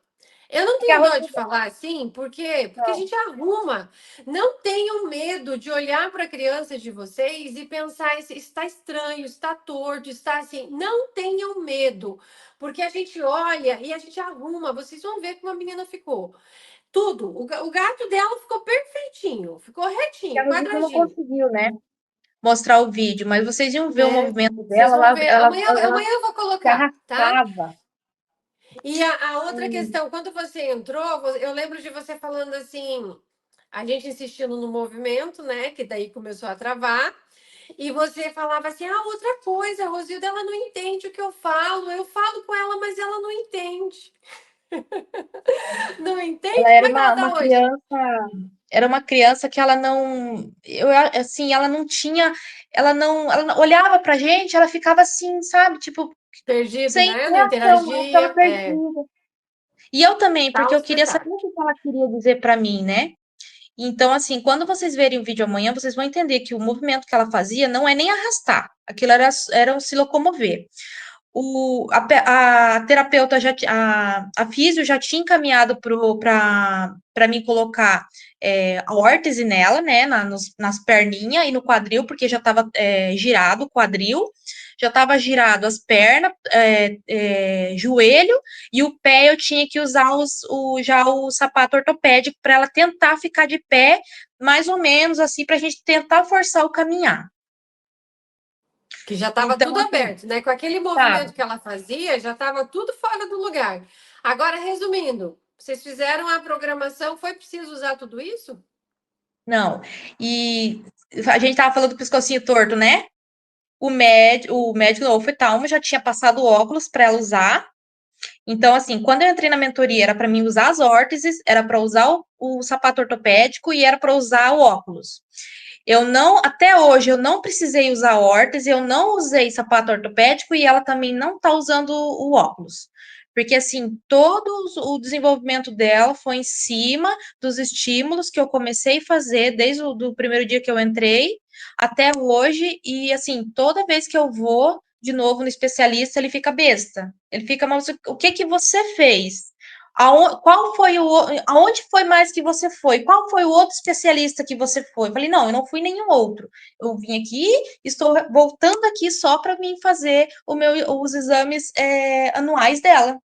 Speaker 1: Eu não
Speaker 2: que a
Speaker 1: tenho dó de
Speaker 2: Rosilda,
Speaker 1: falar assim, por quê? Porque a
Speaker 2: não,
Speaker 1: gente arruma. Não tenham medo de olhar para a criança de vocês e pensar: está estranho, está torto, está assim. Não tenham medo, porque a gente olha e a gente arruma. Vocês vão ver como a menina ficou. Tudo. O gato dela ficou perfeitinho, ficou
Speaker 2: que a
Speaker 1: retinho,
Speaker 2: Rosilda não
Speaker 1: quadradinho.
Speaker 2: conseguiu, né, mostrar o vídeo, mas vocês iam ver o
Speaker 1: Né?
Speaker 2: movimento
Speaker 1: Vocês
Speaker 2: dela,
Speaker 1: vão
Speaker 2: ela,
Speaker 1: ver.
Speaker 2: ela, ela
Speaker 1: Amanhã eu vou
Speaker 2: se
Speaker 1: colocar, tá?
Speaker 2: arrastava.
Speaker 1: E a outra
Speaker 2: Hum.
Speaker 1: questão, quando você entrou, eu lembro de você falando assim, a gente insistindo no movimento, né? Que daí começou a travar. E você falava assim: ah, outra coisa, a Rosilda, ela não entende o que eu falo. Eu falo com ela, mas ela não entende. Não
Speaker 2: Ela
Speaker 1: entende? Como
Speaker 2: era
Speaker 1: é que ela
Speaker 2: uma
Speaker 1: tá hoje?
Speaker 2: era uma criança que ela não, assim, ela não olhava pra gente, ela ficava assim, sabe, tipo,
Speaker 1: Perdido,
Speaker 2: sem
Speaker 1: né? Não
Speaker 2: reação, aquela
Speaker 1: interagia. É,
Speaker 2: perdida. E eu também, porque eu
Speaker 1: caos
Speaker 2: queria saber
Speaker 1: total.
Speaker 2: o que ela queria dizer para mim, né? Então, assim, quando vocês verem o vídeo amanhã, vocês vão entender que o movimento que ela fazia não é nem arrastar, aquilo era um se locomover. A terapeuta a físio já tinha encaminhado para mim colocar a órtese nela, né, nas perninhas e no quadril, porque já estava girado o quadril, já estava girado as pernas, joelho, e o pé eu tinha que usar já o sapato ortopédico para ela tentar ficar de pé, mais ou menos assim, para a gente tentar forçar o caminhar.
Speaker 1: Que já estava
Speaker 2: Então,
Speaker 1: tudo
Speaker 2: assim,
Speaker 1: aberto, né? Com aquele
Speaker 2: tá.
Speaker 1: movimento que ela fazia, já estava tudo fora do lugar. Agora, resumindo, vocês fizeram a programação, foi preciso usar tudo isso?
Speaker 2: Não. E a gente tava falando do pescocinho torto, né? O médico do oftalmo já tinha passado o óculos para ela usar. Então, assim, quando eu entrei na mentoria, era para mim usar as órteses, era para usar o sapato ortopédico e era para usar o óculos. Eu não, até hoje, eu não precisei usar órtese, eu não usei sapato ortopédico e ela também não tá usando o óculos. Porque, assim, todo o desenvolvimento dela foi em cima dos estímulos que eu comecei a fazer desde o do primeiro dia que eu entrei até hoje. E, assim, toda vez que eu vou de novo no especialista, ele fica besta. Ele fica, mas o que que você fez? Qual foi aonde foi mais que você foi? Qual foi o outro especialista que você foi? Eu falei, não, eu não fui nenhum outro. Eu vim aqui, estou voltando aqui só para mim fazer os exames anuais dela.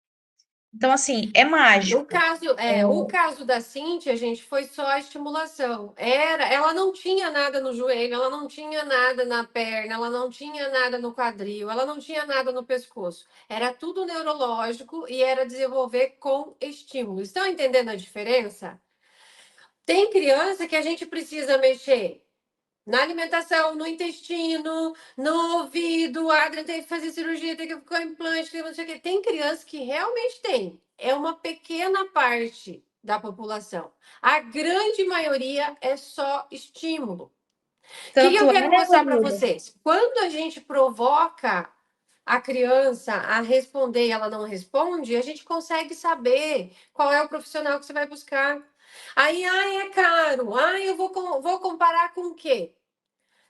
Speaker 2: Então, assim, é mágico.
Speaker 1: O caso da Cintia, gente, foi só a estimulação. Ela não tinha nada no joelho, ela não tinha nada na perna, ela não tinha nada no quadril, ela não tinha nada no pescoço. Era tudo neurológico e era desenvolver com estímulo. Estão entendendo a diferença? Tem criança que a gente precisa mexer na alimentação, no intestino, no ouvido. A Adriana tem que fazer cirurgia, tem que ficar implante, não sei o quê. Tem criança que realmente tem. É uma pequena parte da população. A grande maioria é só estímulo. O que eu
Speaker 2: Tanto é,
Speaker 1: quero
Speaker 2: né,
Speaker 1: mostrar para
Speaker 2: Rodrigo?
Speaker 1: vocês? Quando a gente provoca a criança a responder e ela não responde, a gente consegue saber qual é o profissional que você vai buscar. Aí, ai, é caro. Ai, eu vou comparar com o quê?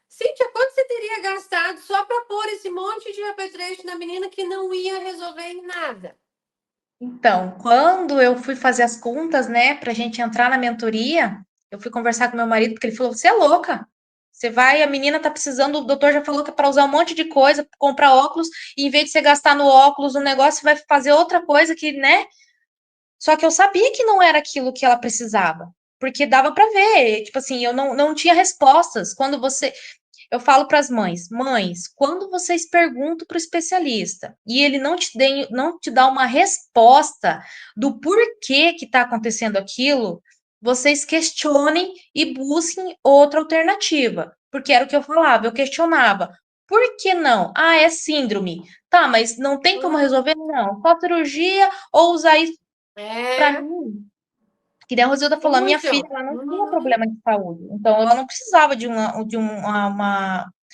Speaker 1: Cíntia, quanto você teria gastado só para pôr esse monte de apetrecho na menina que não ia resolver em nada?
Speaker 2: Então, quando eu fui fazer as contas, né, pra gente entrar na mentoria, eu fui conversar com meu marido, porque ele falou: Você é louca. Você vai, a menina tá precisando, o doutor já falou que é para usar um monte de coisa, comprar óculos, e em vez de você gastar no óculos, o negócio vai fazer outra coisa que, né? Só que eu sabia que não era aquilo que ela precisava, porque dava para ver, tipo assim, eu não tinha respostas. Quando você, eu falo para as mães, mães, quando vocês perguntam para o especialista e ele não te dá uma resposta do porquê que está acontecendo aquilo, vocês questionem e busquem outra alternativa. Porque era o que eu falava, eu questionava. Por que não? Ah, é síndrome. Tá, mas não tem como resolver? Não. Só cirurgia ou usar isso para
Speaker 1: É,
Speaker 2: mim? Que nem a Rosilda falou, a minha filha,
Speaker 1: fujam.
Speaker 2: ela não tinha problema de saúde, então ela não precisava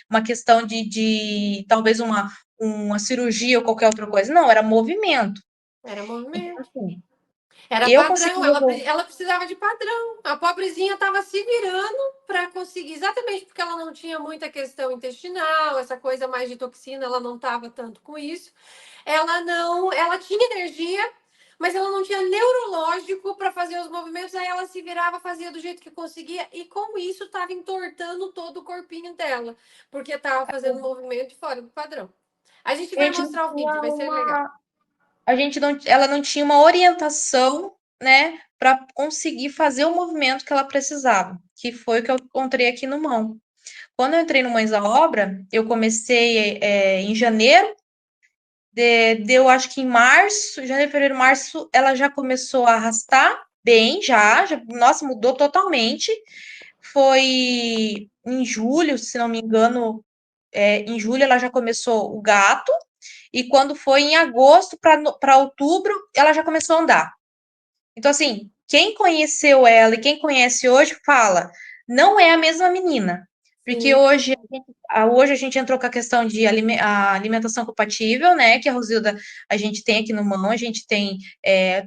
Speaker 2: uma questão de talvez uma cirurgia ou qualquer outra coisa, não, era movimento.
Speaker 1: Era
Speaker 2: Então,
Speaker 1: movimento.
Speaker 2: assim,
Speaker 1: Era
Speaker 2: eu consegui
Speaker 1: padrão,
Speaker 2: resolver.
Speaker 1: ela precisava de padrão. A pobrezinha estava se virando para conseguir, exatamente porque ela não tinha muita questão intestinal, essa coisa mais de toxina, ela não estava tanto com isso. Ela tinha energia, mas ela não tinha neurológico para fazer os movimentos, aí ela se virava, fazia do jeito que conseguia, e com isso estava entortando todo o corpinho dela, porque estava fazendo movimento fora do padrão. A gente
Speaker 2: A
Speaker 1: vai
Speaker 2: gente não
Speaker 1: mostrar o vídeo,
Speaker 2: tinha
Speaker 1: vai ser legal.
Speaker 2: ela não tinha uma orientação, né, para conseguir fazer o movimento que ela precisava, que foi o que eu encontrei aqui no mão. Quando eu entrei no Mães à Obra, eu comecei em janeiro. Deu, acho que em março, janeiro, fevereiro, março, ela já começou a arrastar bem, nossa, mudou totalmente. Foi em julho, se não me engano, em julho ela já começou o gato, e quando foi em agosto para outubro, ela já começou a andar. Então, assim, quem conheceu ela e quem conhece hoje fala, não é a mesma menina. Porque
Speaker 1: Sim,
Speaker 2: hoje a gente entrou com a questão de a alimentação compatível, né? Que a Rosilda a gente tem aqui no mão, a gente tem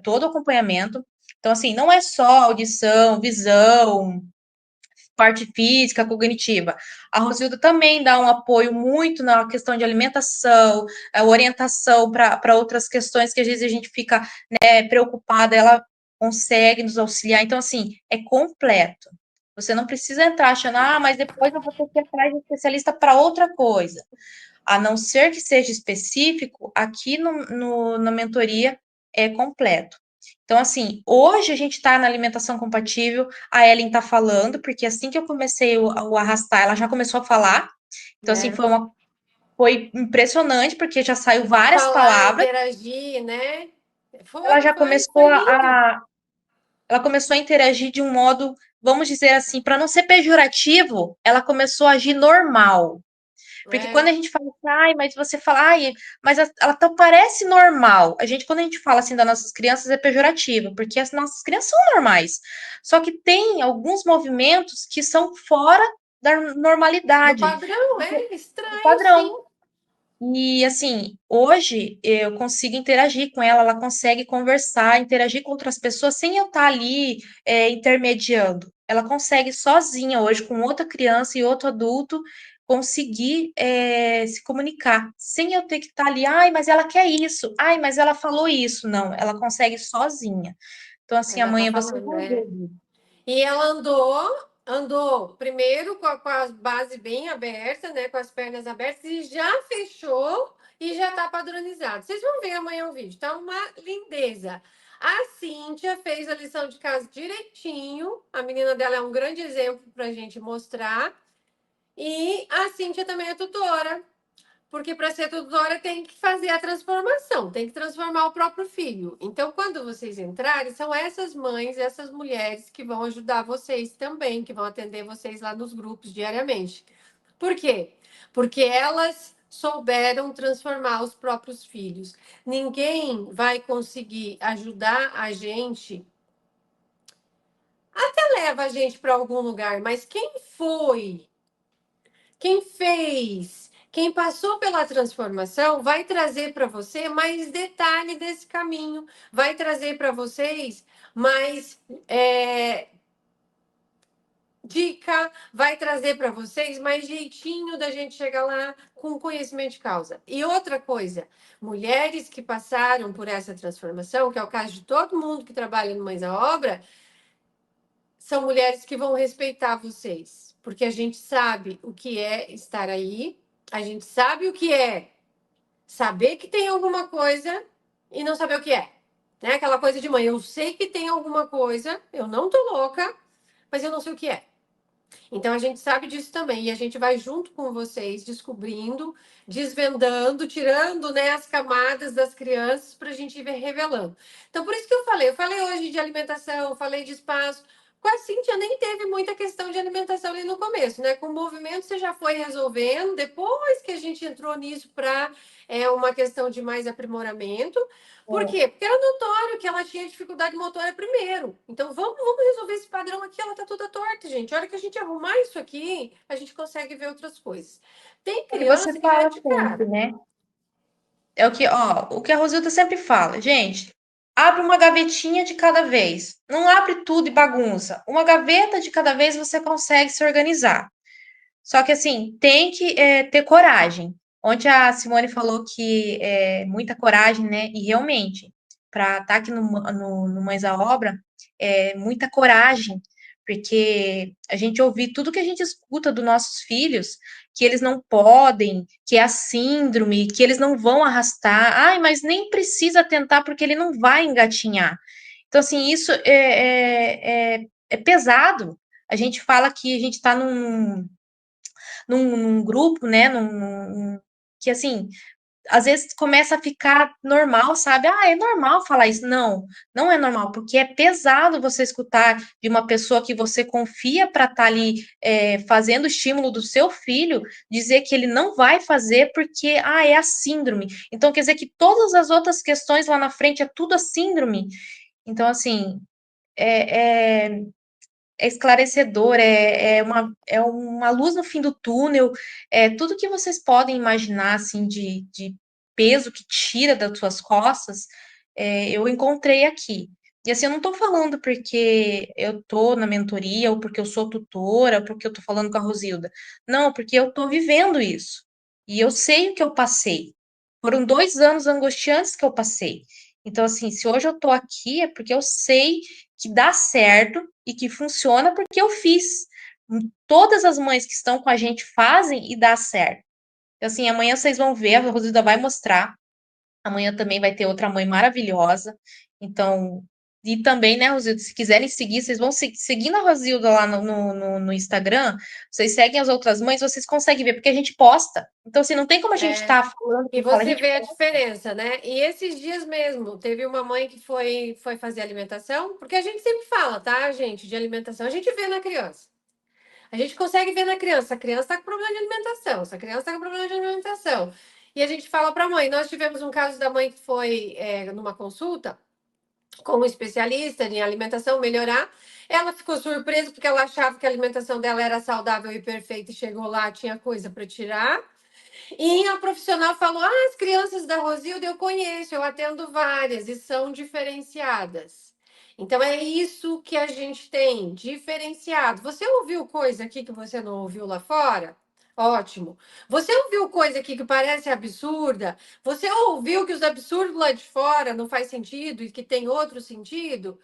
Speaker 2: todo o acompanhamento. Então, assim, não é só audição, visão, parte física, cognitiva. A Rosilda também dá um apoio muito na questão de alimentação, orientação para outras questões que às vezes a gente fica, né, preocupada, ela consegue nos auxiliar. Então, assim, é completo. Você não precisa entrar achando, mas depois eu vou ter que ir atrás de um especialista para outra coisa. A não ser que seja específico, aqui na mentoria é completo. Então, assim, hoje a gente está na alimentação compatível, a Ellen está falando, porque assim que eu comecei o arrastar, ela já começou a falar. Então, assim,
Speaker 1: né?
Speaker 2: foi impressionante, porque já saiu várias
Speaker 1: Falar,
Speaker 2: palavras.
Speaker 1: interagir, né?
Speaker 2: Ela já
Speaker 1: Foi
Speaker 2: começou
Speaker 1: lindo.
Speaker 2: ela começou a interagir de um modo, vamos dizer assim, para não ser pejorativo, ela começou a agir normal. Porque quando
Speaker 1: É,
Speaker 2: a gente fala assim, mas você fala, mas ela tá, parece normal. Quando a gente fala assim das nossas crianças, é pejorativo, porque as nossas crianças são normais. Só que tem alguns movimentos que são fora da
Speaker 1: do
Speaker 2: normalidade,
Speaker 1: padrão,
Speaker 2: porque,
Speaker 1: é
Speaker 2: do
Speaker 1: estranho, sim.
Speaker 2: padrão. E assim, hoje eu consigo interagir com ela, ela consegue conversar, interagir com outras pessoas sem eu estar ali intermediando. Ela consegue sozinha hoje, com outra criança e outro adulto, conseguir se comunicar, sem eu ter que estar ali, mas ela quer isso, mas ela falou isso. Não, ela consegue sozinha. Então, assim,
Speaker 1: Já tá
Speaker 2: amanhã você
Speaker 1: falando,
Speaker 2: vai
Speaker 1: né?
Speaker 2: ver.
Speaker 1: E ela andou primeiro com a base bem aberta, né? Com as pernas abertas, e já fechou e já tá padronizado. Vocês vão ver amanhã o vídeo, tá uma lindeza. A Cíntia fez a lição de casa direitinho. A menina dela é um grande exemplo pra gente mostrar. E a Cíntia também é tutora. Porque para ser tutora tem que fazer a transformação, tem que transformar o próprio filho. Então, quando vocês entrarem, são essas mães, essas mulheres que vão ajudar vocês também, que vão atender vocês lá nos grupos diariamente. Por quê? Porque elas souberam transformar os próprios filhos. Ninguém vai conseguir ajudar a gente, até leva a gente para algum lugar, mas quem foi? Quem fez, quem passou pela transformação, vai trazer para você mais detalhe desse caminho, vai trazer para vocês mais dica, vai trazer para vocês mais jeitinho da gente chegar lá com conhecimento de causa. E outra coisa, mulheres que passaram por essa transformação, que é o caso de todo mundo que trabalha no Mães à Obra, são mulheres que vão respeitar vocês, porque a gente sabe o que é estar aí, a gente sabe o que é saber que tem alguma coisa e não saber o que é. Né? Aquela coisa de mãe, eu sei que tem alguma coisa, eu não tô louca, mas eu não sei o que é. Então a gente sabe disso também e a gente vai junto com vocês descobrindo, desvendando, tirando, né, as camadas das crianças para a gente ir revelando. Então por isso que eu falei hoje de alimentação, falei de espaço. Com a Cíntia nem teve muita questão de alimentação ali no começo, né? Com o movimento você já foi resolvendo, depois que a gente entrou nisso para uma questão de mais aprimoramento. Por
Speaker 2: É.
Speaker 1: quê? Porque era notório que ela tinha dificuldade motora primeiro. Então, vamos resolver esse padrão aqui. Ela tá toda torta, gente. A hora que a gente arrumar isso aqui, a gente consegue ver outras coisas. Tem
Speaker 2: É o que você
Speaker 1: criança que
Speaker 2: fala
Speaker 1: mete
Speaker 2: sempre,
Speaker 1: cara.
Speaker 2: né? É o que, ó, o que a Rosilda sempre fala, gente. Abre uma gavetinha de cada vez. Não abre tudo e bagunça. Uma gaveta de cada vez você consegue se organizar. Só que assim, tem que ter coragem. Ontem a Simone falou que é muita coragem, né? E realmente, para estar aqui no Mães à Obra, é muita coragem, porque a gente ouvir tudo que a gente escuta dos nossos filhos, que eles não podem, que é a síndrome, que eles não vão arrastar. Ai, mas nem precisa tentar porque ele não vai engatinhar. Então, assim, isso é pesado. A gente fala que a gente está num grupo, né? Que assim, às vezes começa a ficar normal, sabe? Ah, é normal falar isso. Não, não é normal, porque é pesado você escutar de uma pessoa que você confia para estar ali fazendo o estímulo do seu filho, dizer que ele não vai fazer porque é a síndrome. Então, quer dizer que todas as outras questões lá na frente é tudo a síndrome. Então, assim, é, é, é esclarecedor, é uma luz no fim do túnel, é tudo que vocês podem imaginar, assim, de peso que tira das suas costas, eu encontrei aqui. E assim, eu não estou falando porque eu estou na mentoria, ou porque eu sou tutora, ou porque eu estou falando com a Rosilda. Não, porque eu estou vivendo isso. E eu sei o que eu passei. Foram 2 anos angustiantes que eu passei. Então, assim, se hoje eu estou aqui, é porque eu sei que dá certo e que funciona porque eu fiz. Todas as mães que estão com a gente fazem e dá certo. Então, assim, amanhã vocês vão ver, a Rosilda vai mostrar. Amanhã também vai ter outra mãe maravilhosa. Então, e também, né, Rosilda, se quiserem seguir, vocês vão seguindo a Rosilda lá no Instagram, vocês seguem as outras mães, vocês conseguem ver, porque a gente posta. Então, assim, não tem como a gente
Speaker 1: É,
Speaker 2: estar falando
Speaker 1: e
Speaker 2: que fala, a
Speaker 1: você
Speaker 2: gente
Speaker 1: vê a diferença, né? E esses dias mesmo, teve uma mãe que foi fazer alimentação, porque a gente sempre fala, tá, gente, de alimentação. A gente vê na criança. A gente consegue ver na criança. A criança está com problema de alimentação. Essa criança está com problema de alimentação. E a gente fala para a mãe. Nós tivemos um caso da mãe que foi numa consulta com um especialista em alimentação melhorar. Ela ficou surpresa porque ela achava que a alimentação dela era saudável e perfeita e chegou lá, tinha coisa para tirar. E a profissional falou: as crianças da Rosilda eu conheço, eu atendo várias e são diferenciadas. Então é isso que a gente tem, diferenciado. Você ouviu coisa aqui que você não ouviu lá fora? Ótimo. Você ouviu coisa aqui que parece absurda? Você ouviu que os absurdos lá de fora não faz sentido e que tem outro sentido?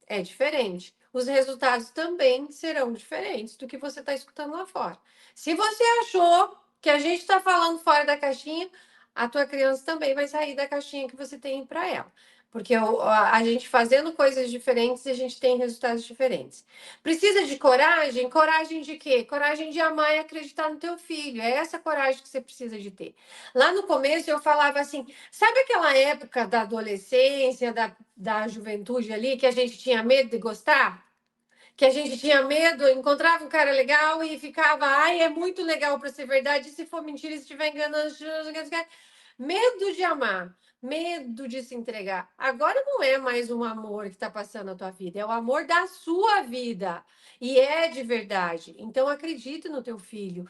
Speaker 1: É diferente. Os resultados também serão diferentes do que você está escutando lá fora. Se você achou que a gente está falando fora da caixinha, a tua criança também vai sair da caixinha que você tem para ela. Porque a gente fazendo coisas diferentes, a gente tem resultados diferentes. Precisa de coragem? Coragem de quê? Coragem de amar e acreditar no teu filho. É essa coragem que você precisa de ter. Lá no começo eu falava assim, sabe aquela época da adolescência, da juventude ali, que a gente tinha medo de gostar? Que a gente tinha medo, encontrava um cara legal e ficava, ai, é muito legal para ser verdade, e se for mentira, se estiver enganando, medo de amar, medo de se entregar. Agora não é mais um amor que está passando na tua vida, é o amor da sua vida. E é de verdade. Então acredite no teu filho.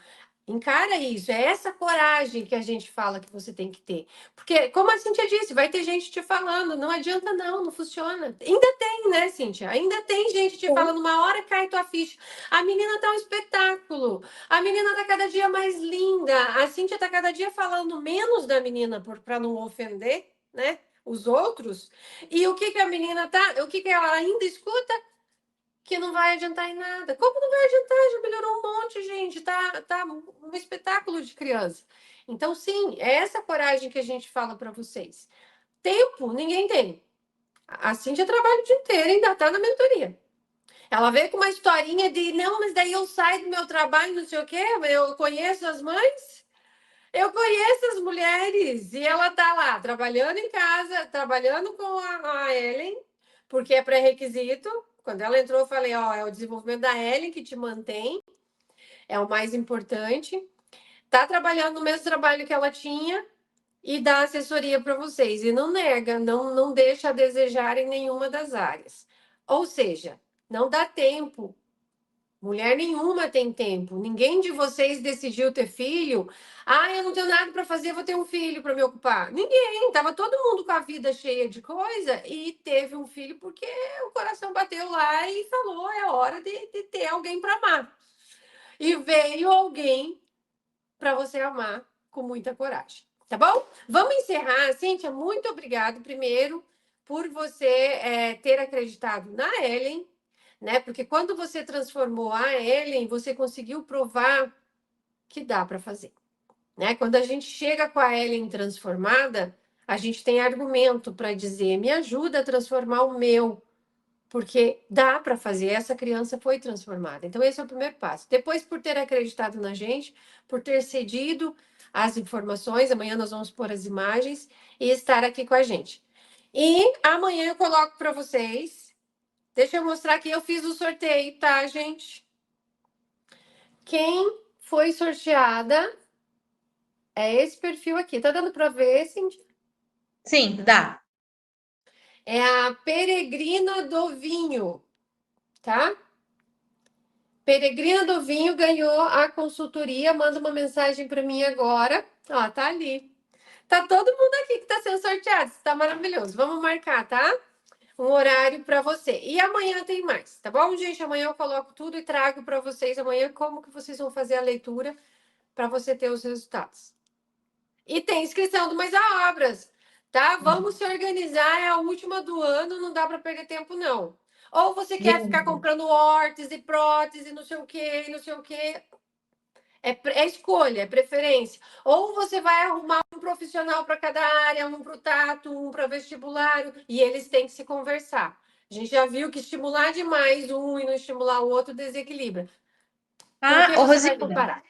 Speaker 1: Encara isso, é essa coragem que a gente fala que você tem que ter. Porque, como a Cíntia disse, vai ter gente te falando, não adianta não, não funciona. Ainda tem, né, Cíntia? Ainda tem gente te falando, uma hora cai tua ficha. A menina tá um espetáculo, a menina tá cada dia mais linda, a Cíntia tá cada dia falando menos da menina para não ofender, né, os outros. E o que que a menina tá, o que que ela ainda escuta? Que não vai adiantar em nada. Como não vai adiantar? Já melhorou um monte, gente. Tá um espetáculo de criança. Então, sim, é essa coragem que a gente fala para vocês. Tempo, ninguém tem. A Cíntia trabalha o dia inteiro, ainda tá na mentoria. Ela veio com uma historinha de, não, mas daí eu saio do meu trabalho, não sei o quê, eu conheço as mães, eu conheço as mulheres, e ela tá lá, trabalhando em casa, trabalhando com a Ellen, porque é pré-requisito. Quando ela entrou, eu falei, ó, é o desenvolvimento da Ellen que te mantém, é o mais importante. Tá trabalhando no mesmo trabalho que ela tinha e dá assessoria para vocês. E não nega, não deixa a desejar em nenhuma das áreas. Ou seja, não dá tempo. Mulher nenhuma tem tempo. Ninguém de vocês decidiu ter filho. Ah, eu não tenho nada para fazer, vou ter um filho para me ocupar. Ninguém. Tava todo mundo com a vida cheia de coisa e teve um filho porque o coração bateu lá e falou: é hora de ter alguém para amar. E veio alguém para você amar com muita coragem. Tá bom? Vamos encerrar. Cíntia, muito obrigado primeiro por você ter acreditado na Ellen, né? Porque quando você transformou a Ellen, você conseguiu provar que dá para fazer, né? Quando a gente chega com a Ellen transformada, a gente tem argumento para dizer: me ajuda a transformar o meu, porque dá para fazer. Essa criança foi transformada. Então, esse é o primeiro passo. Depois, por ter acreditado na gente, por ter cedido as informações, amanhã nós vamos pôr as imagens e estar aqui com a gente. E amanhã eu coloco para vocês. Deixa eu mostrar aqui, eu fiz o sorteio, tá, gente? Quem foi sorteada é esse perfil aqui. Tá dando para ver, Cindy?
Speaker 2: Sim, dá.
Speaker 1: É a Peregrina do Vinho, tá? Peregrina do Vinho ganhou a consultoria. Manda uma mensagem para mim agora. Ó, tá ali. Tá todo mundo aqui que está sendo sorteado. Está maravilhoso. Vamos marcar, tá? Um horário para você. E amanhã tem mais, tá bom, gente? Amanhã eu coloco tudo e trago para vocês amanhã como que vocês vão fazer a leitura para você ter os resultados. E tem inscrição do Mais a Obras, tá? Vamos se organizar, é a última do ano, não dá para perder tempo, não. Ou você quer ficar
Speaker 2: Beleza.
Speaker 1: comprando órtese, prótese, não sei o quê, não sei o quê. É escolha, é preferência. Ou você vai arrumar um profissional para cada área, um para o tato, um para vestibular, e eles têm que se conversar. A gente já viu que estimular demais um e não estimular o outro desequilibra. Com
Speaker 2: Ah,
Speaker 1: que
Speaker 2: ô
Speaker 1: você vai
Speaker 2: Rosilda.
Speaker 1: comparar?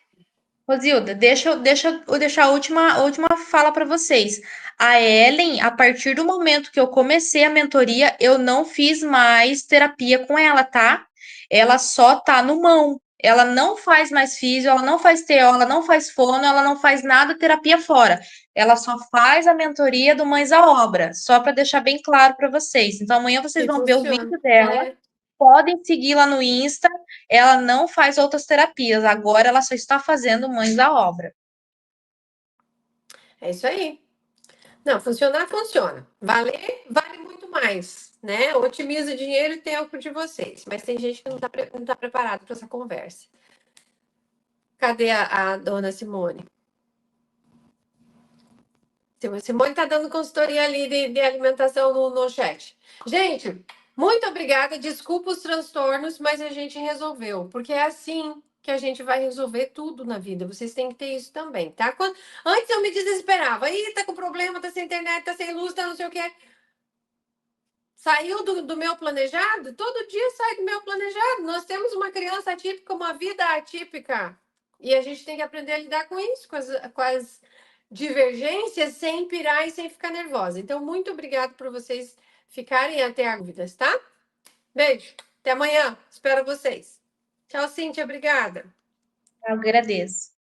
Speaker 2: Rosilda, deixa eu deixar a última fala para vocês. A Ellen, a partir do momento que eu comecei a mentoria, eu não fiz mais terapia com ela, tá? Ela só tá no mão. Ela não faz mais físio, ela não faz TO, ela não faz fono, ela não faz nada terapia fora. Ela só faz a mentoria do Mães à Obra, só para deixar bem claro para vocês. Então amanhã vocês
Speaker 1: Que
Speaker 2: vão ver o
Speaker 1: funciona.
Speaker 2: vídeo dela.
Speaker 1: É,
Speaker 2: Podem seguir lá no Insta. Ela não faz outras terapias. Agora ela só está fazendo Mães à Obra.
Speaker 1: é isso aí. Não, funcionar, funciona. Valer, vale muito mais, né? Otimiza dinheiro e tempo de vocês. Mas tem gente que não tá preparado para essa conversa. Cadê a dona Simone? Simone está dando consultoria ali de alimentação no chat. Gente, muito obrigada. Desculpa os transtornos, mas a gente resolveu. Porque é assim que a gente vai resolver tudo na vida. Vocês têm que ter isso também, tá? Antes eu me desesperava. Ih, tá com problema, tá sem internet, tá sem luz, tá não sei o quê. Saiu do meu planejado? Todo dia sai do meu planejado. Nós temos uma criança atípica, uma vida atípica. E a gente tem que aprender a lidar com isso, com as divergências, sem pirar e sem ficar nervosa. Então, muito obrigada por vocês ficarem até as dúvidas, tá? Beijo. Até amanhã. Espero vocês. Tchau, Cíntia. Obrigada.
Speaker 2: Eu agradeço.